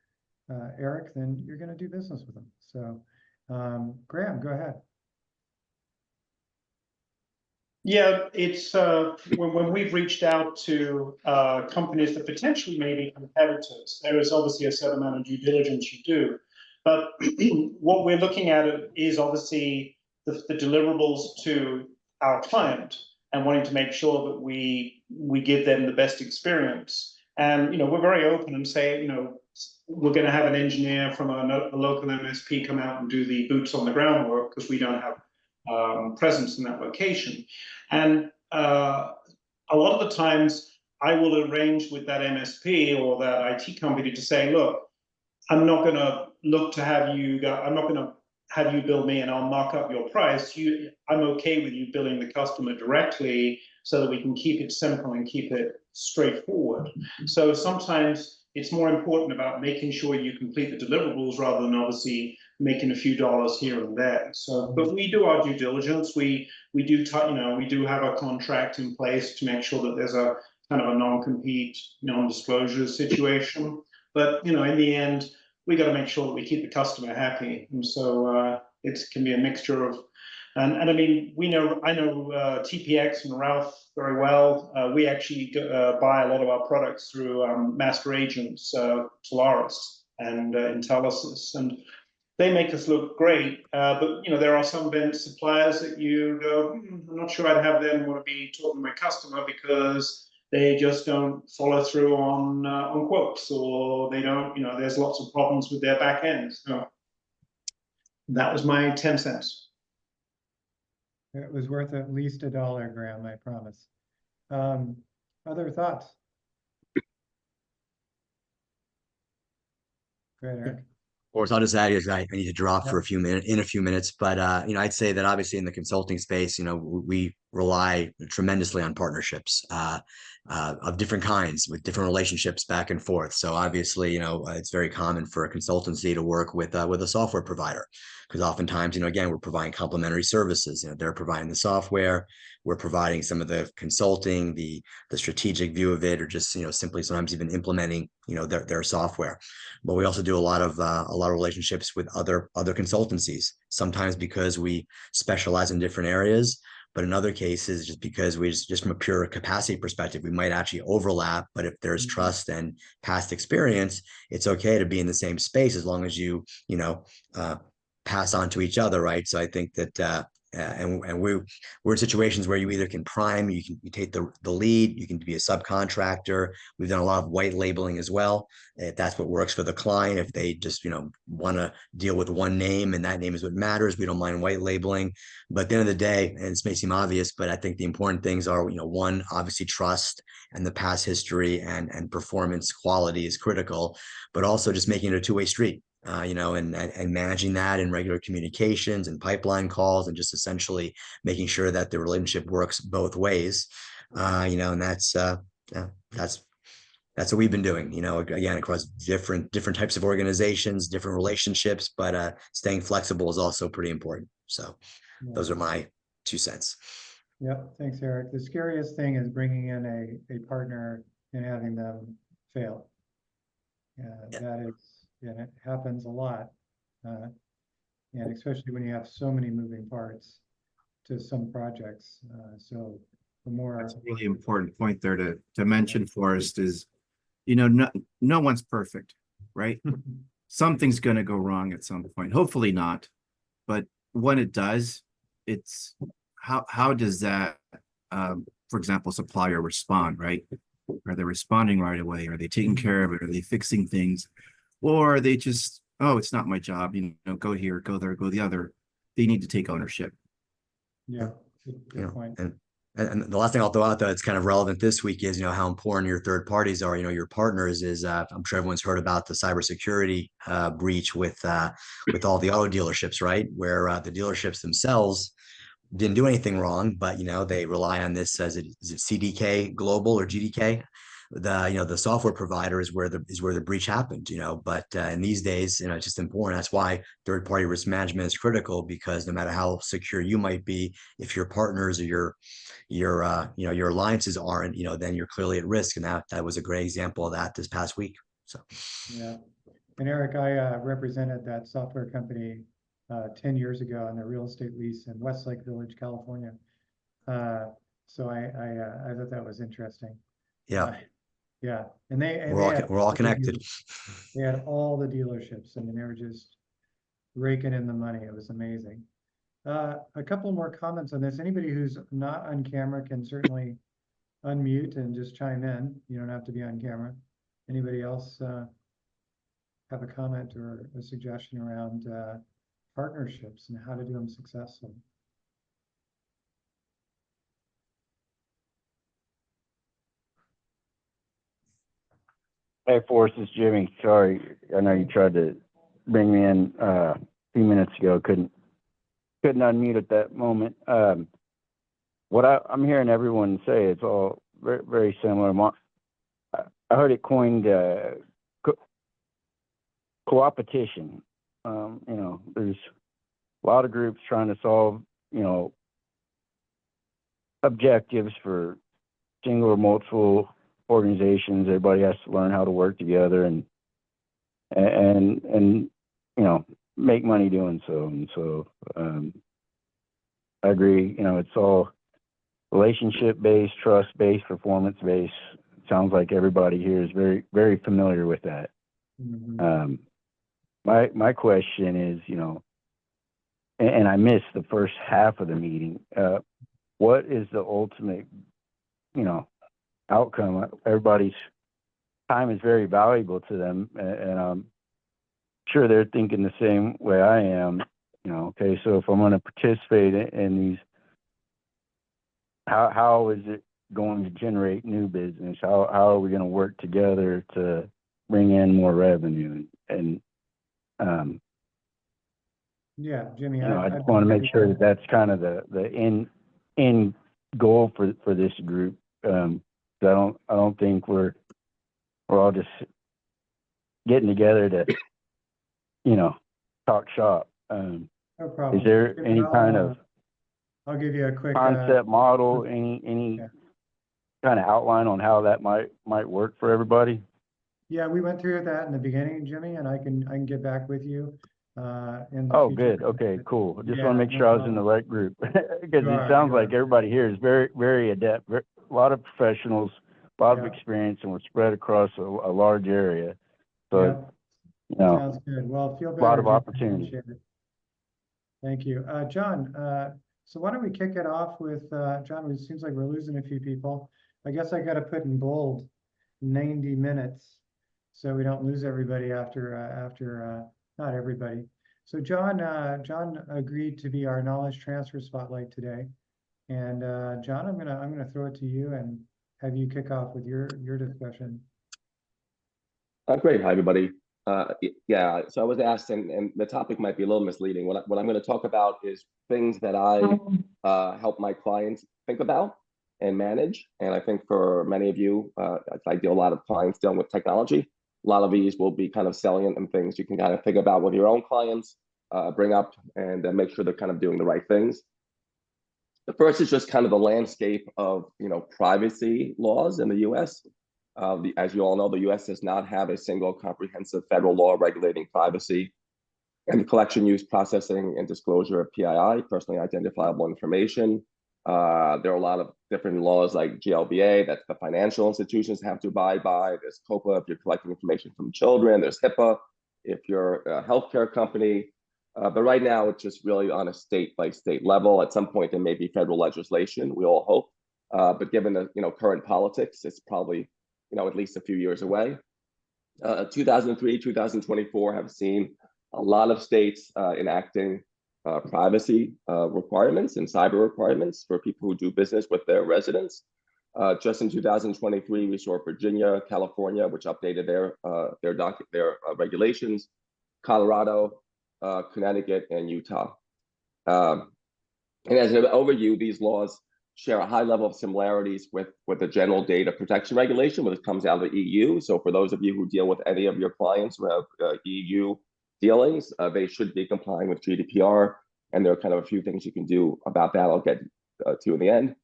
Eric, then you're going to do business with them. So, Graham, go ahead. Yeah, it's when we've reached out to companies that potentially may be competitors, there is obviously a certain amount of due diligence you do. But what we're looking at is obviously the deliverables to our client and wanting to make sure that we give them the best experience. And we're very open and say, we're going to have an engineer from a local MSP come out and do the boots on the ground work because we don't have presence in that location. And a lot of the times I will arrange with that MSP or that IT company to say, look, I'm not going to look to have you go, I'm not going to have you bill me and I'll mark up your price. I'm okay with you billing the customer directly so that we can keep it simple and keep it straightforward. So sometimes it's more important about making sure you complete the deliverables rather than obviously making a few dollars here and there. So, but we do our due diligence. We do have a contract in place to make sure that there's a kind of a non-compete, non-disclosure situation. But in the end, we got to make sure that we keep the customer happy, and so it can be a mixture of. And I mean, I know TPX and Ralph very well. We actually buy a lot of our products through master agents, Solaris and Intelisys, and they make us look great. But there are some suppliers that you go, I'm not sure I'd have them want to be talking to my customer because they just don't follow through on quotes, or they don't. There's lots of problems with their back end. So that was my 10 cents. It was worth at least $1, Graham, I promise. Other thoughts? Go ahead, Eric. Of course, I'll just add is I need to drop for a few minutes, but I'd say that obviously in the consulting space, we rely tremendously on partnerships of different kinds with different relationships back and forth. So obviously, it's very common for a consultancy to work with a software provider because oftentimes, again, we're providing complementary services. They're providing the software, we're providing some of the consulting, the strategic view of it, or just simply sometimes even implementing their software. But we also do a lot of relationships with other consultancies. Sometimes because we specialize in different areas, but in other cases, just because just from a pure capacity perspective, we might actually overlap. But if there's trust and past experience, it's okay to be in the same space as long as you pass on to each other, right? So I think that and we're in situations where you either can prime, you take the lead, you can be a subcontractor. We've done a lot of white labeling as well. If that's what works for the client, if they just want to deal with one name and that name is what matters, we don't mind white labeling. But at the end of the day, and this may seem obvious, but I think the important things are one, obviously trust and the past history and performance quality is critical, but also just making it a two-way street. And managing that in regular communications and pipeline calls and just essentially making sure that the relationship works both ways. And that's what we've been doing, again, across different types of organizations, different relationships, but staying flexible is also pretty important. So those are my 2 cents. Yep. Thanks, Eric. The scariest thing is bringing in a partner and having them fail. That is and it happens a lot. And especially when you have so many moving parts to some projects. So the more That's a really important point there to mention, Forrest, is, you know, no one's perfect, right? Something's going to go wrong at some point. Hopefully not, but when it does, it's how does that, for example, supplier respond, right? Are they responding right away? Are they taking care of it? Are they fixing things? Or are they just, oh, it's not my job, you know, go here, go there, go the other. They need to take ownership. Yeah, good point. And the last thing I'll throw out that's kind of relevant this week is, you know, how important your third parties are, you know, your partners is, I'm sure everyone's heard about the cybersecurity breach with all the auto dealerships, right? Where the dealerships themselves didn't do anything wrong, but, you know, they rely on this, is it CDK Global or GDK? The software provider is where the breach happened, you know, but in these days, you know, it's just important. That's why third party risk management is critical, because no matter how secure you might be, if your partners or your alliances aren't, you know, then you're clearly at risk. And that was a great example of that this past week. So yeah. And Eric, I represented that software company 10 years ago on their real estate lease in Westlake Village, California. So I thought that was interesting. Yeah. Yeah. And we're all connected. They had all the dealerships. I mean, they were just raking in the money. It was amazing. A couple more comments on this. Anybody who's not on camera can certainly unmute and just chime in. You don't have to be on camera. Anybody else have a comment or a suggestion around partnerships and how to do them successfully? Hey, Forrest, it's Jimmy. Sorry, I know you tried to bring me in a few minutes ago. Couldn't unmute at that moment. What I'm hearing everyone say, it's all very, very similar. I heard it coined co-opetition. You know, there's a lot of groups trying to solve, you know, objectives for single or multiple organizations. Everybody has to learn how to work together and you know, make money doing so. And so I agree, you know, it's all relationship based, trust based, performance based. Sounds like everybody here is very, very familiar with that. Mm-hmm. My question is, you know, and I missed the first half of the meeting. What is the ultimate, you know, outcome? Everybody's time is very valuable to them, and I'm sure they're thinking the same way I am. You know, okay, so if I'm going to participate in these, how is it going to generate new business? How are we going to work together to bring in more revenue? And yeah, Jimmy, you know, I just want to make sure that that's kind of the end goal for this group. I don't think we're all just getting together to, you know, talk shop. No problem. Is there any kind of I'll give you a quick concept model, any kind of outline on how that might work for everybody? Yeah, we went through that in the beginning, Jimmy, and I can get back with you in the Oh, future. good. Okay, cool. I just Yeah, want to make no sure I was in the problem. right group, because You it are, sounds you like are. everybody here is very, very adept, a lot of professionals, a lot of Yeah. experience, and we're spread across a large area. So, Yeah. you know, Sounds good. Well, feel a better. lot of Jimmy. opportunity. Appreciate it. Thank you. John, so why don't we kick it off with, John, it seems like we're losing a few people. I guess I got to put in bold 90 minutes so we don't lose everybody after not everybody. So John agreed to be our knowledge transfer spotlight today. And John, I'm gonna throw it to you and have you kick off with your discussion. Great. Hi, everybody. Yeah, so I was asked, and the topic might be a little misleading. What I'm going to talk about is things that I help my clients think about and manage. And I think for many of you, I deal a lot of clients dealing with technology. A lot of these will be kind of salient and things you can kind of think about with your own clients, bring up, and make sure they're kind of doing the right things. The first is just kind of the landscape of, you know, privacy laws in the U.S. As you all know, the US does not have a single comprehensive federal law regulating privacy and the collection, use, processing, and disclosure of PII, personally identifiable information. There are a lot of different laws like GLBA that the financial institutions have to abide by. There's COPA if you're collecting information from children. There's HIPAA if you're a healthcare company. But right now, it's just really on a state-by-state level. At some point, there may be federal legislation, we all hope. But given the current politics, it's probably at least a few years away. 2003, 2024 have seen a lot of states enacting privacy requirements and cyber requirements for people who do business with their residents. Just in 2023, we saw Virginia, California, which updated their regulations, Colorado, Connecticut, and Utah. And as an overview, these laws share a high level of similarities with the general data protection regulation when it comes out of the EU. So for those of you who deal with any of your clients who have EU dealings, they should be complying with GDPR. And there are kind of a few things you can do about that I'll get to in the end.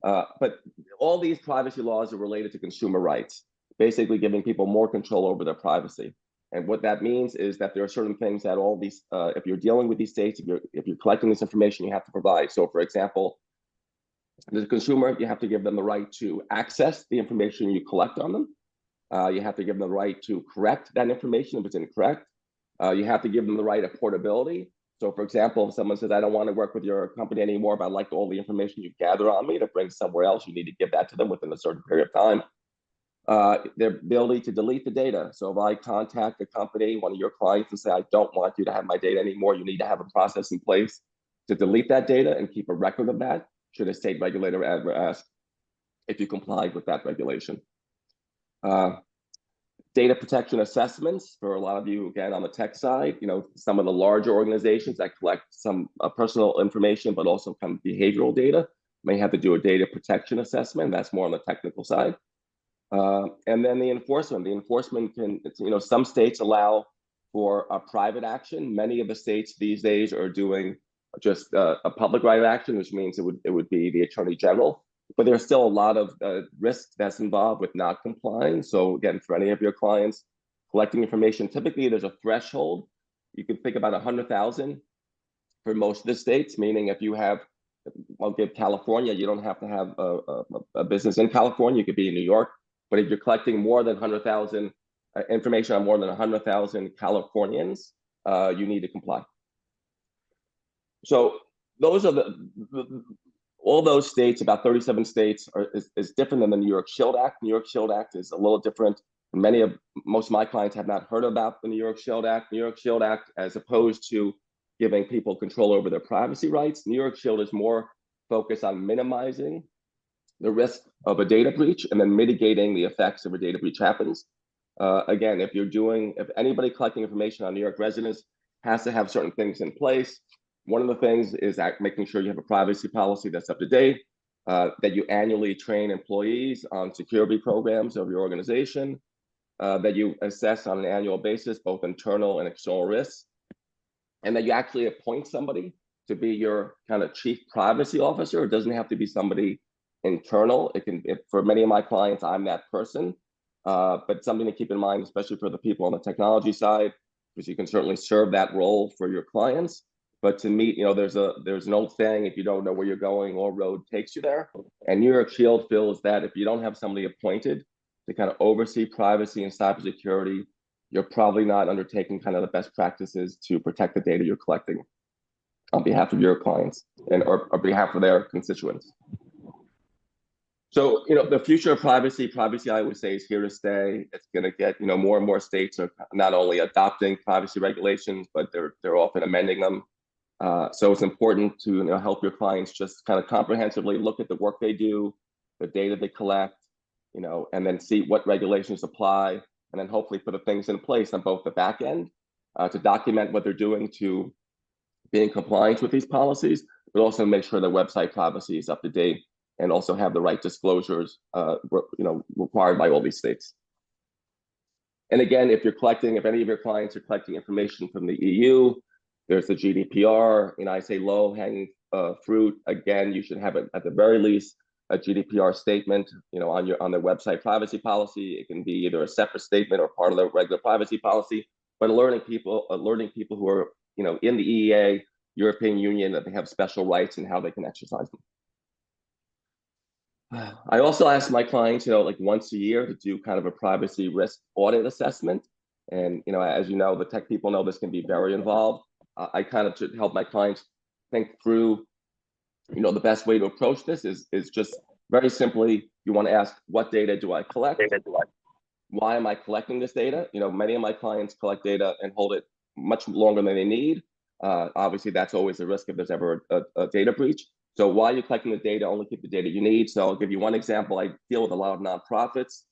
But all these privacy laws are related to consumer rights, basically giving people more control over their privacy. And what that means is that there are certain things that all these, if you're dealing with these states, if you're collecting this information, you have to provide. So for example, as a consumer, you have to give them the right to access the information you collect on them. You have to give them the right to correct that information if it's incorrect. You have to give them the right of portability. So for example, if someone says, I don't want to work with your company anymore, but I like all the information you've gathered on me to bring somewhere else, you need to give that to them within a certain period of time. Their ability to delete the data. So if I contact a company, one of your clients, and say, I don't want you to have my data anymore, you need to have a process in place to delete that data and keep a record of that, should a state regulator ever ask if you complied with that regulation. Data protection assessments for a lot of you, again, on the tech side, some of the larger organizations that collect some personal information, but also some behavioral data may have to do a data protection assessment. That's more on the technical side. And then the enforcement can, some states allow for a private action. Many of the states these days are doing just a public right of action, which means it would be the attorney general. But there's still a lot of risk that's involved with not complying. So again, for any of your clients, collecting information, typically there's a threshold. You can think about 100,000 for most of the states, meaning if you have, I'll give California, you don't have to have a business in California, you could be in New York. But if you're collecting more than 100,000 information on more than 100,000 Californians, you need to comply. So those are all those states, about 37 states, is different than the New York Shield Act. New York Shield Act is a little different. Most of my clients have not heard about the New York Shield Act. New York Shield Act, as opposed to giving people control over their privacy rights, New York Shield is more focused on minimizing the risk of a data breach and then mitigating the effects of a data breach happens. Again, if anybody collecting information on New York residents has to have certain things in place. One of the things is making sure you have a privacy policy that's up to date, that you annually train employees on security programs of your organization, that you assess on an annual basis, both internal and external risks, and that you actually appoint somebody to be your kind of chief privacy officer. It doesn't have to be somebody internal. For many of my clients, I'm that person, but something to keep in mind, especially for the people on the technology side, because you can certainly serve that role for your clients. But to meet, there's an old saying, if you don't know where you're going, all road takes you there. And New York Shield feels that if you don't have somebody appointed to kind of oversee privacy and cybersecurity, you're probably not undertaking kind of the best practices to protect the data you're collecting on behalf of your clients or on behalf of their constituents. So, the future of privacy, I would say, is here to stay. It's going to get, more and more states are not only adopting privacy regulations, but they're often amending them. So it's important to help your clients just kind of comprehensively look at the work they do, the data they collect, and then see what regulations apply, and then hopefully put the things in place on both the back end to document what they're doing to be in compliance with these policies, but also make sure the website privacy is up to date and also have the right disclosures required by all these states. And again, if any of your clients are collecting information from the EU, there's the GDPR, I say low-hanging fruit. Again, you should have it at the very least a GDPR statement, on their website privacy policy. It can be either a separate statement or part of the regular privacy policy. But alerting people who are, in the EEA, European Union, that they have special rights and how they can exercise them. I also ask my clients, like once a year to do kind of a privacy risk audit assessment. And, as you know, the tech people know this can be very involved. I kind of help my clients think through, the best way to approach this is just very simply, you want to ask, what data do I collect? Why am I collecting this data? Many of my clients collect data and hold it much longer than they need. Obviously, that's always a risk if there's ever a data breach. So while you're collecting the data, only keep the data you need. So I'll give you one example. I deal with a lot of nonprofits.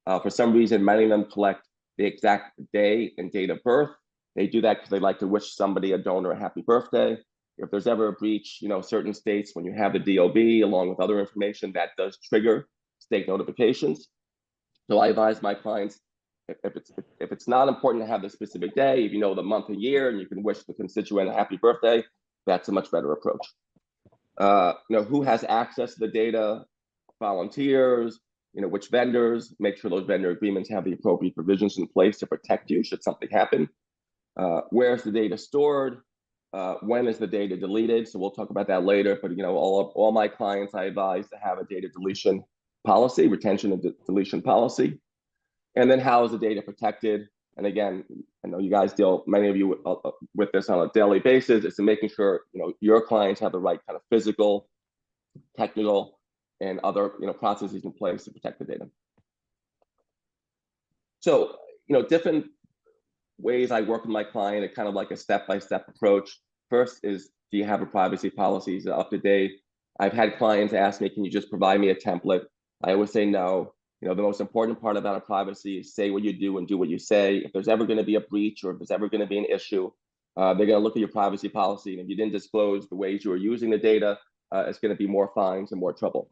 For some reason, many of them collect the exact day and date of birth. They do that because they like to wish somebody, a donor, a happy birthday. If there's ever a breach, certain states, when you have the DOB along with other information, that does trigger state notifications. So I advise my clients, if it's not important to have the specific day, if you know the month and year and you can wish the constituent a happy birthday, that's a much better approach. Who has access to the data, volunteers, which vendors, make sure those vendor agreements have the appropriate provisions in place to protect you should something happen. Where's the data stored? When is the data deleted? So we'll talk about that later, but all my clients, I advise to have a data deletion policy, retention and deletion policy. And then how is the data protected? And again, I know you guys many of you with this on a daily basis, is to making sure, your clients have the right kind of physical, technical, and other, processes in place to protect the data. So, different ways I work with my client, are kind of like a step-by-step approach. First is, do you have a privacy policy? Is it up to date? I've had clients ask me, can you just provide me a template? I always say no. The most important part about a privacy is say what you do and do what you say. If there's ever going to be a breach or if there's ever going to be an issue, they're going to look at your privacy policy. And if you didn't disclose the ways you were using the data, it's going to be more fines and more trouble.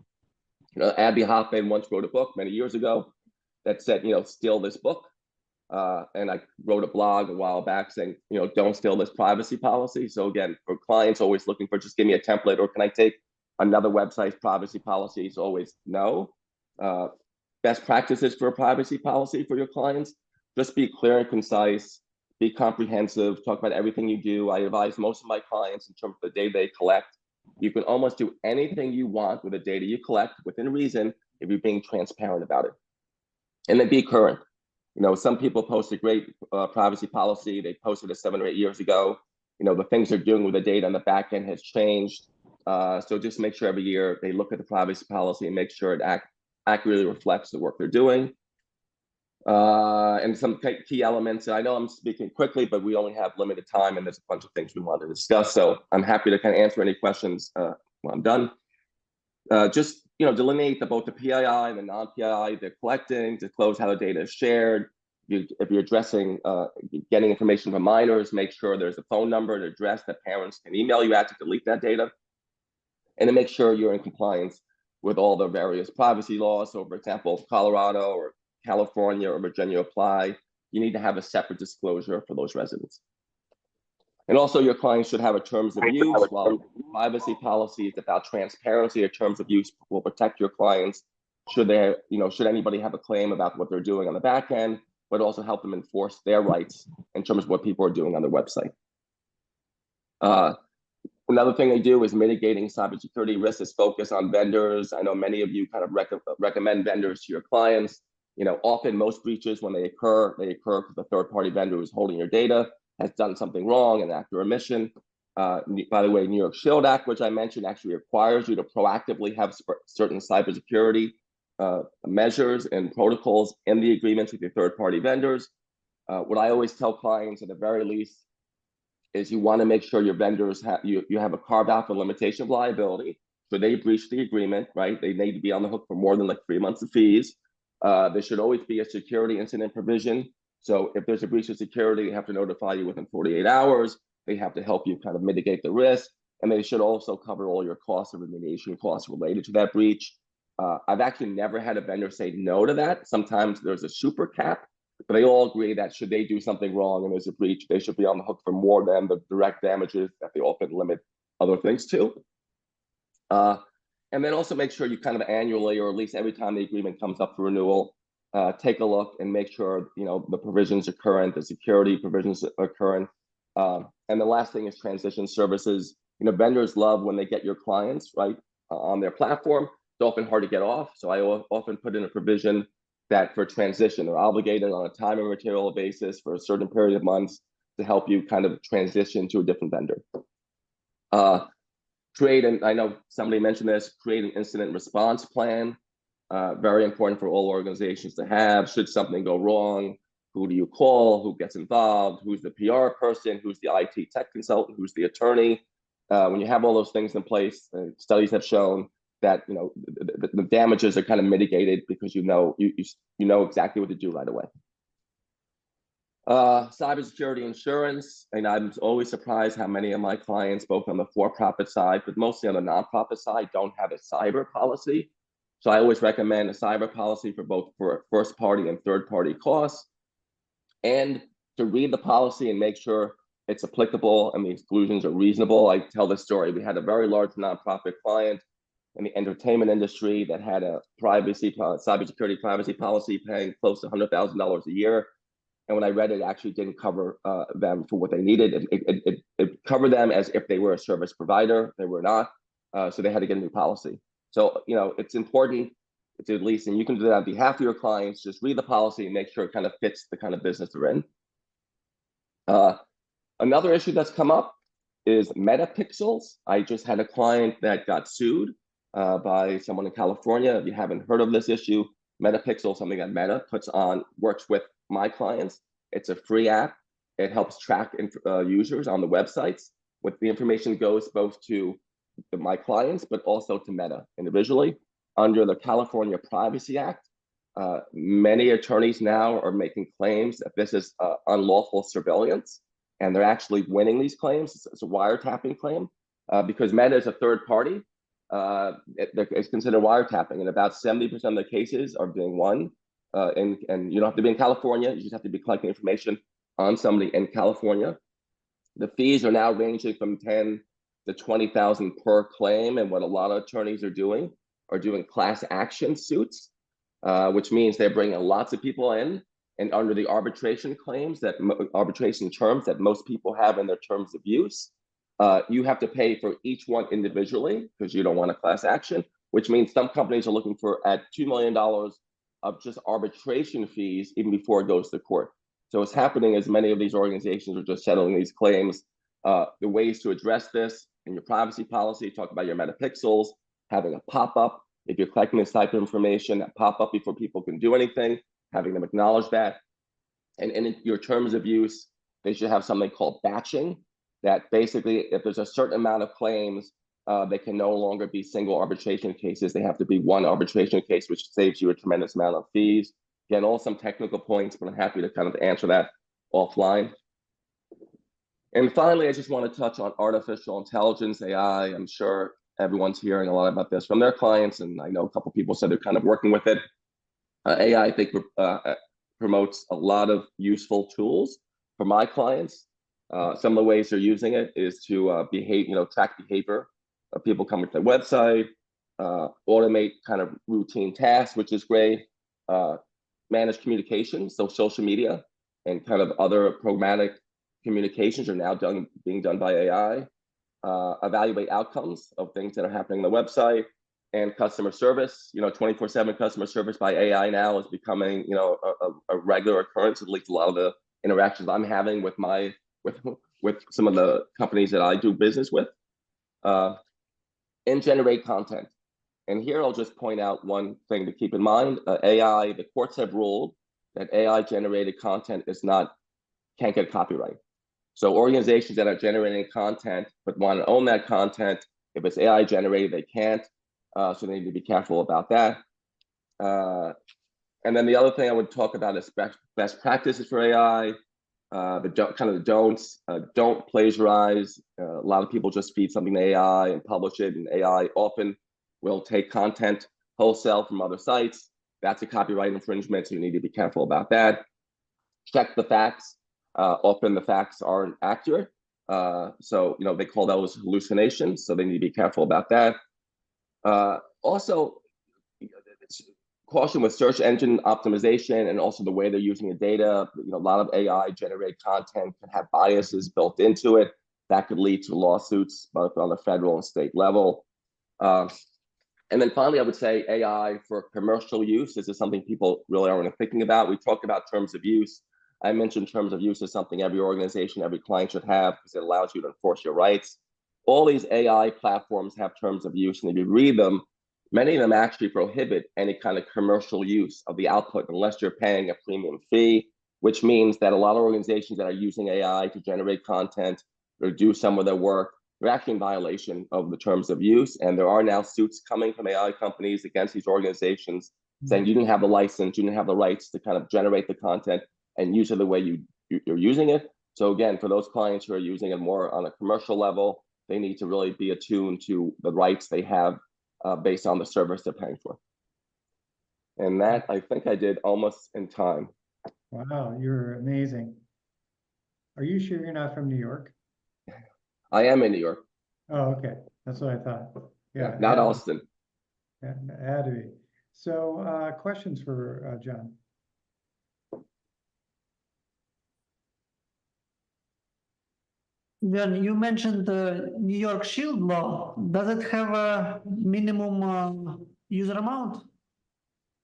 Abby Hoffman once wrote a book many years ago that said, steal this book. And I wrote a blog a while back saying, don't steal this privacy policy. So again, for clients always looking for, just give me a template, or can I take another website's privacy policy? So always no. Best practices for a privacy policy for your clients: just be clear and concise, be comprehensive, talk about everything you do. I advise most of my clients in terms of the data they collect. You can almost do anything you want with the data you collect within reason if you're being transparent about it. And then be current. Some people post a great privacy policy. They posted it 7 or 8 years ago. The things they're doing with the data on the back end has changed. So just make sure every year they look at the privacy policy and make sure it accurately reflects the work they're doing. And some key elements, and I know I'm speaking quickly, but we only have limited time and there's a bunch of things we want to discuss. So I'm happy to kind of answer any questions when I'm done. Just delineate both the PII and the non-PII they're collecting, disclose how the data is shared. If you're addressing getting information from minors, make sure there's a phone number and address that parents can email you at to delete that data. And then make sure you're in compliance with all the various privacy laws. So for example, if Colorado or California or Virginia apply, you need to have a separate disclosure for those residents. And also your clients should have a terms of use. While privacy policy is about transparency, a terms of use will protect your clients should anybody have a claim about what they're doing on the back end, but also help them enforce their rights in terms of what people are doing on their website. Another thing they do is mitigating cybersecurity risks is focus on vendors. I know many of you kind of recommend vendors to your clients. Often most breaches, when they occur because the third-party vendor who's holding your data has done something wrong and after omission. By the way, New York Shield Act, which I mentioned, actually requires you to proactively have certain cybersecurity measures and protocols in the agreements with your third-party vendors. What I always tell clients, at the very least, is you want to make sure your vendors you have a carve out for limitation of liability. So they breach the agreement, right? They need to be on the hook for more than like 3 months of fees. There should always be a security incident provision. So if there's a breach of security, they have to notify you within 48 hours. They have to help you kind of mitigate the risk. And they should also cover all your costs of remediation costs related to that breach. I've actually never had a vendor say no to that. Sometimes there's a super cap, but they all agree that should they do something wrong and there's a breach, they should be on the hook for more than the direct damages that they often limit other things to. And then also make sure you kind of annually, or at least every time the agreement comes up for renewal, take a look and make sure, you know, the provisions are current, the security provisions are current. And the last thing is transition services. You know, vendors love when they get your clients, right, on their platform. It's often hard to get off. So I often put in a provision that for transition, they're obligated on a time and material basis for a certain period of months to help you kind of transition to a different vendor. Create, and I know somebody mentioned this, create an incident response plan. Very important for all organizations to have. Should something go wrong, who do you call? Who gets involved? Who's the PR person? Who's the IT tech consultant? Who's the attorney? When you have all those things in place, studies have shown that, you know, the damages are kind of mitigated because you know exactly what to do right away. Cybersecurity insurance, and I'm always surprised how many of my clients, both on the for-profit side, but mostly on the nonprofit side, don't have a cyber policy. So I always recommend a cyber policy for both for first-party and third-party costs, and to read the policy and make sure it's applicable and the exclusions are reasonable. I tell this story. We had a very large nonprofit client in the entertainment industry that had a cybersecurity privacy policy paying close to $100,000 a year. And when I read it, actually didn't cover them for what they needed. It covered them as if they were a service provider. They were not. So they had to get a new policy. So, you know, it's important to at least, and you can do that on behalf of your clients, just read the policy and make sure it kind of fits the kind of business they're in. Another issue that's come up is metapixels. I just had a client that got sued by someone in California. If you haven't heard of this issue, Metapixel, something that Meta works with my clients. It's a free app. It helps track users on the websites. With the information goes both to my clients, but also to Meta individually. Under the California Privacy Act, many attorneys now are making claims that this is unlawful surveillance, and they're actually winning these claims. It's a wiretapping claim because Meta is a third party. It's considered wiretapping, and about 70% of the cases are being won. And you don't have to be in California. You just have to be collecting information on somebody in California. The fees are now ranging from 10 to 20,000 per claim, and what a lot of attorneys are doing class action suits, which means they're bringing lots of people in, and under the arbitration terms that most people have in their terms of use. You have to pay for each one individually because you don't want a class action, which means some companies are looking for at $2 million of just arbitration fees even before it goes to court. So what's happening is many of these organizations are just settling these claims. The ways to address this in your privacy policy, talk about your metapixels, having a pop-up. If you're collecting this type of information, a pop-up before people can do anything, having them acknowledge that. And in your terms of use, they should have something called batching, that basically if there's a certain amount of claims, they can no longer be single arbitration cases. They have to be one arbitration case, which saves you a tremendous amount of fees. Again, all some technical points, but I'm happy to kind of answer that offline. And finally, I just want to touch on artificial intelligence, AI. I'm sure everyone's hearing a lot about this from their clients, and I know a couple of people said they're kind of working with it. AI, I think, promotes a lot of useful tools for my clients. Some of the ways they're using it is to track behavior of people coming to the website, automate kind of routine tasks, which is great, manage communications, so social media and kind of other programmatic communications are now being done by AI, evaluate outcomes of things that are happening on the website, and customer service. 24/7 customer service by AI now is becoming, a regular occurrence. At least a lot of the interactions I'm having with some of the companies that I do business with, and generate content. And here I'll just point out one thing to keep in mind. AI, the courts have ruled that AI generated content can't get copyright. So organizations that are generating content but want to own that content, if it's AI generated, they can't. So they need to be careful about that. And then the other thing I would talk about is best practices for AI. The don'ts. Don't plagiarize. A lot of people just feed something to AI and publish it, and AI often will take content wholesale from other sites. That's a copyright infringement, so you need to be careful about that. Check the facts. Often the facts aren't accurate. So they call those hallucinations, so they need to be careful about that. Also, it's caution with search engine optimization and also the way they're using the data. A lot of AI generated content can have biases built into it that could lead to lawsuits both on the federal and state level. And then finally, I would say AI for commercial use. This is something people really aren't thinking about. We talked about terms of use. I mentioned terms of use is something every organization, every client should have because it allows you to enforce your rights. All these AI platforms have terms of use, and if you read them, many of them actually prohibit any kind of commercial use of the output unless you're paying a premium fee, which means that a lot of organizations that are using AI to generate content or do some of their work, they're actually in violation of the terms of use. And there are now suits coming from AI companies against these organizations saying you didn't have the license, you didn't have the rights to kind of generate the content and use it the way you're using it. So again, for those clients who are using it more on a commercial level, they need to really be attuned to the rights they have based on the service they're paying for. And that, I think I did almost in time. Wow, you're amazing. Are you sure you're not from New York? I am in New York. Oh, okay. That's what I thought. Yeah. Not Austin. Yeah, it had to be. So questions for John? John, you mentioned the New York Shield law. Does it have a minimum user amount?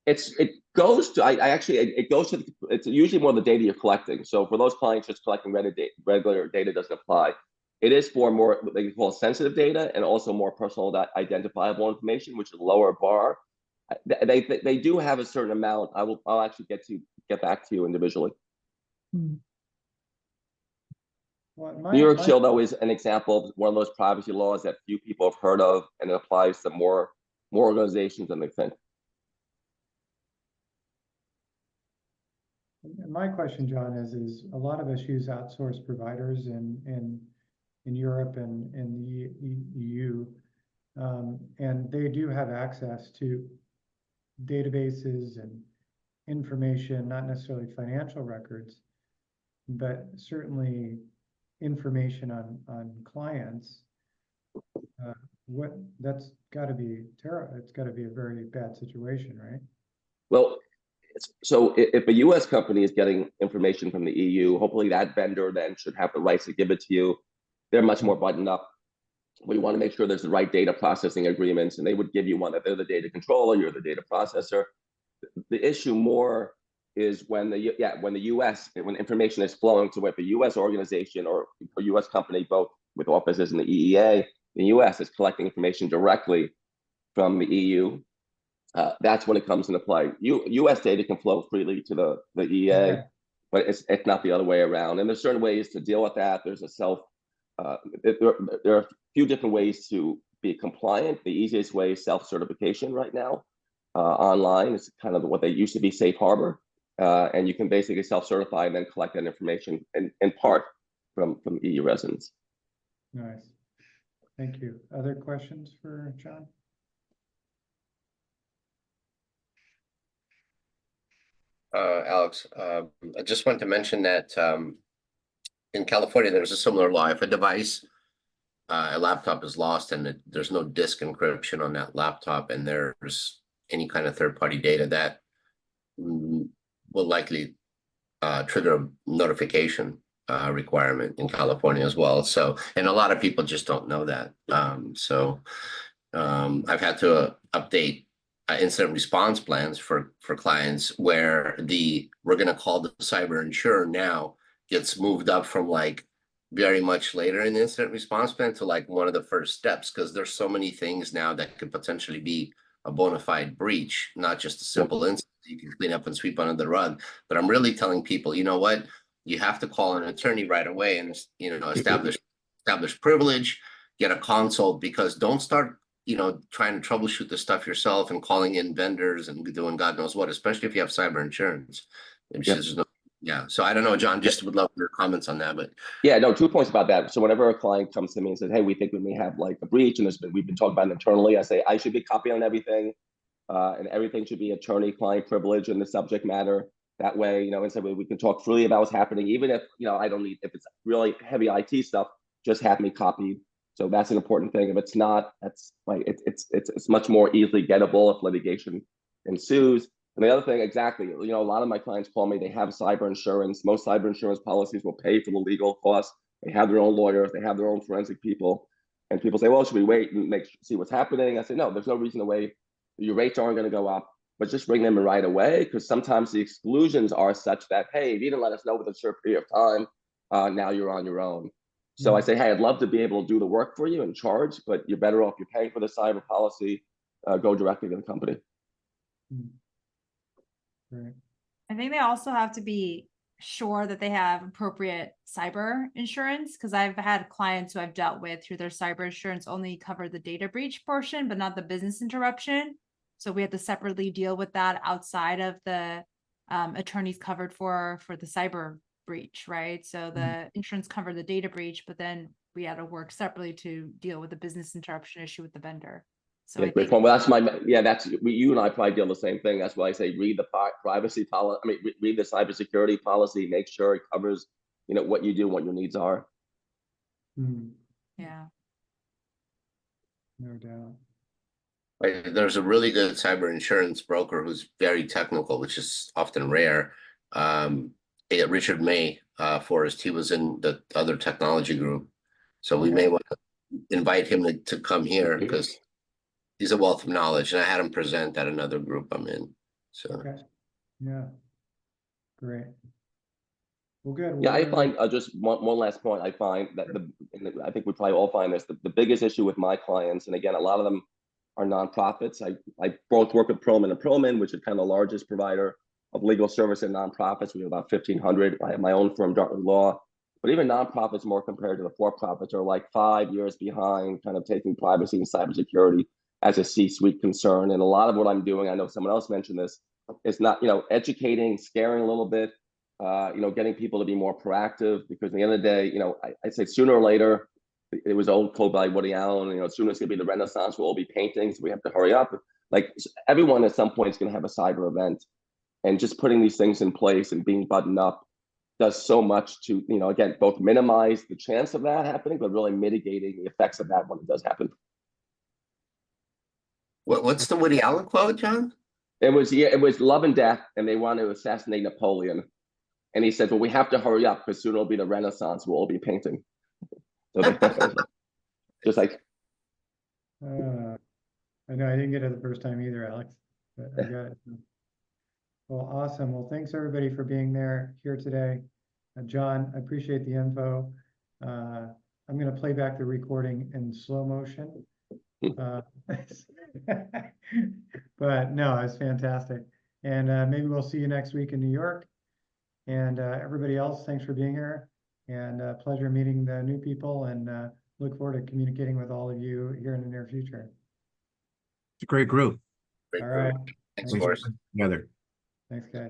It goes to, it goes to, it's usually more the data you're collecting. So for those clients just collecting regular data doesn't apply. It is for more, what they call sensitive data and also more personal identifiable information, which is a lower bar. They do have a certain amount. I'll actually get back to you individually. Well, New York Shield, though, is an example of one of those privacy laws that few people have heard of, and it applies to more organizations than they think. My question, John, is a lot of us use outsourced providers in Europe and in the EU, and they do have access to databases and information, not necessarily financial records, but certainly information on clients. That's got to be terrible. It's got to be a very bad situation, right? Well, so if a U.S. company is getting information from the EU, hopefully that vendor then should have the rights to give it to you. They're much more buttoned up. We want to make sure there's the right data processing agreements, and they would give you one that they're the data controller, you're the data processor. The issue more is when when information is flowing to if a U.S. organization or a U.S. company, both with offices in the EEA, the U.S. is collecting information directly from the EU. That's when it comes into play. U.S. data can flow freely to the EEA, but it's not the other way around. And there's certain ways to deal with that. There's there are a few different ways to be compliant. The easiest way is self-certification right now. Online is kind of what they used to be safe harbor. And you can basically self-certify and then collect that information in part from EU residents. Nice. Thank you. Other questions for John? Alex, I just want to mention that in California, there's a similar law. If a device, a laptop is lost and there's no disk encryption on that laptop and there's any kind of third-party data, that will likely trigger a notification requirement in California as well. So, and a lot of people just don't know that. I've had to update incident response plans for clients where we're going to call the cyber insurer now gets moved up from like very much later in the incident response plan to like one of the first steps, because there's so many things now that could potentially be a bona fide breach, not just a simple incident you can clean up and sweep under the rug. But I'm really telling people, you know what, you have to call an attorney right away and establish privilege, get a consult, because don't start trying to troubleshoot the stuff yourself and calling in vendors and doing God knows what, especially if you have cyber insurance. So I don't know, John, just would love your comments on that. But yeah, no, 2 points about that. So whenever a client comes to me and says, hey, we think we may have like a breach and we've been talking about it internally, I say I should be copying on everything, and everything should be attorney-client privilege in the subject matter. That way, instead we can talk freely about what's happening, even if I don't need, if it's really heavy IT stuff, just have me copied So that's an important thing. If it's not, that's like it's much more easily gettable if litigation ensues. And the other thing, exactly, you know, a lot of my clients call me, they have cyber insurance. Most cyber insurance policies will pay for the legal costs. They have their own lawyers, they have their own forensic people. And people say, well, should we wait and see what's happening? I say, no, there's no reason to wait. Your rates aren't going to go up, but just bring them in right away, because sometimes the exclusions are such that, hey, if you didn't let us know within a short period of time, now you're on your own. So I say, hey, I'd love to be able to do the work for you and charge, but you're better off, you're paying for the cyber policy, go directly to the company. Right. I think they also have to be sure that they have appropriate cyber insurance, because I've had clients who I've dealt with through their cyber insurance only cover the data breach portion, but not the business interruption. So we have to separately deal with that outside of the attorneys covered for the cyber breach, right? So the insurance covered the data breach, but then we had to work separately to deal with the business interruption issue with the vendor. So yeah, I great think point. Well, that's you and I probably deal the same thing. That's why I say read the privacy policy. I mean, read the cybersecurity policy. Make sure it covers, you know, what you do, what your needs are. Yeah, no doubt. There's a really good cyber insurance broker who's very technical, which is often rare. Richard May, Forrest, he was in the other technology group. So we may want to invite him to come here because he's a wealth of knowledge. And I had him present at another group I'm in. So Yeah, great. Well, good. Yeah, I Well, find just one last point. I find that I think we probably all find this, the biggest issue with my clients, and again, a lot of them are nonprofits. I both work with Perlman and Perlman, which is kind of the largest provider of legal service in nonprofits. We have about 1,500. I have my own firm, Dartmouth Law, but even nonprofits, more compared to the for-profits, are like 5 years behind, kind of taking privacy and cybersecurity as a C-suite concern. And a lot of what I'm doing, I know someone else mentioned this, is not, you know, educating, scaring a little bit. You know, getting people to be more proactive, because at the end of the day, you know, I say sooner or later, it was old quote by Woody Allen, you know, soon as it's gonna be the Renaissance, we'll all be painting, so we have to hurry up. Like everyone at some point is gonna have a cyber event, and just putting these things in place and being buttoned up does so much to, you know, again, both minimize the chance of that happening, but really mitigating the effects of that when it does happen. what's the Woody Allen quote, John? It was Love and Death, and they want to assassinate Napoleon. And he said, well, we have to hurry up because soon it'll be the Renaissance. We'll all be painting. So just like. I know I didn't get it the first time either, Alex, but I got it. Well, awesome. Well, thanks everybody for being here today. John, I appreciate the info. I'm going to play back the recording in slow motion. But no, it's fantastic. And maybe we'll see you next week in New York. And everybody else, thanks for being here, and pleasure meeting the new people, and look forward to communicating with all of you here in the near future. It's a great group. All right. Thanks, Forrest. Together. Thanks, guys.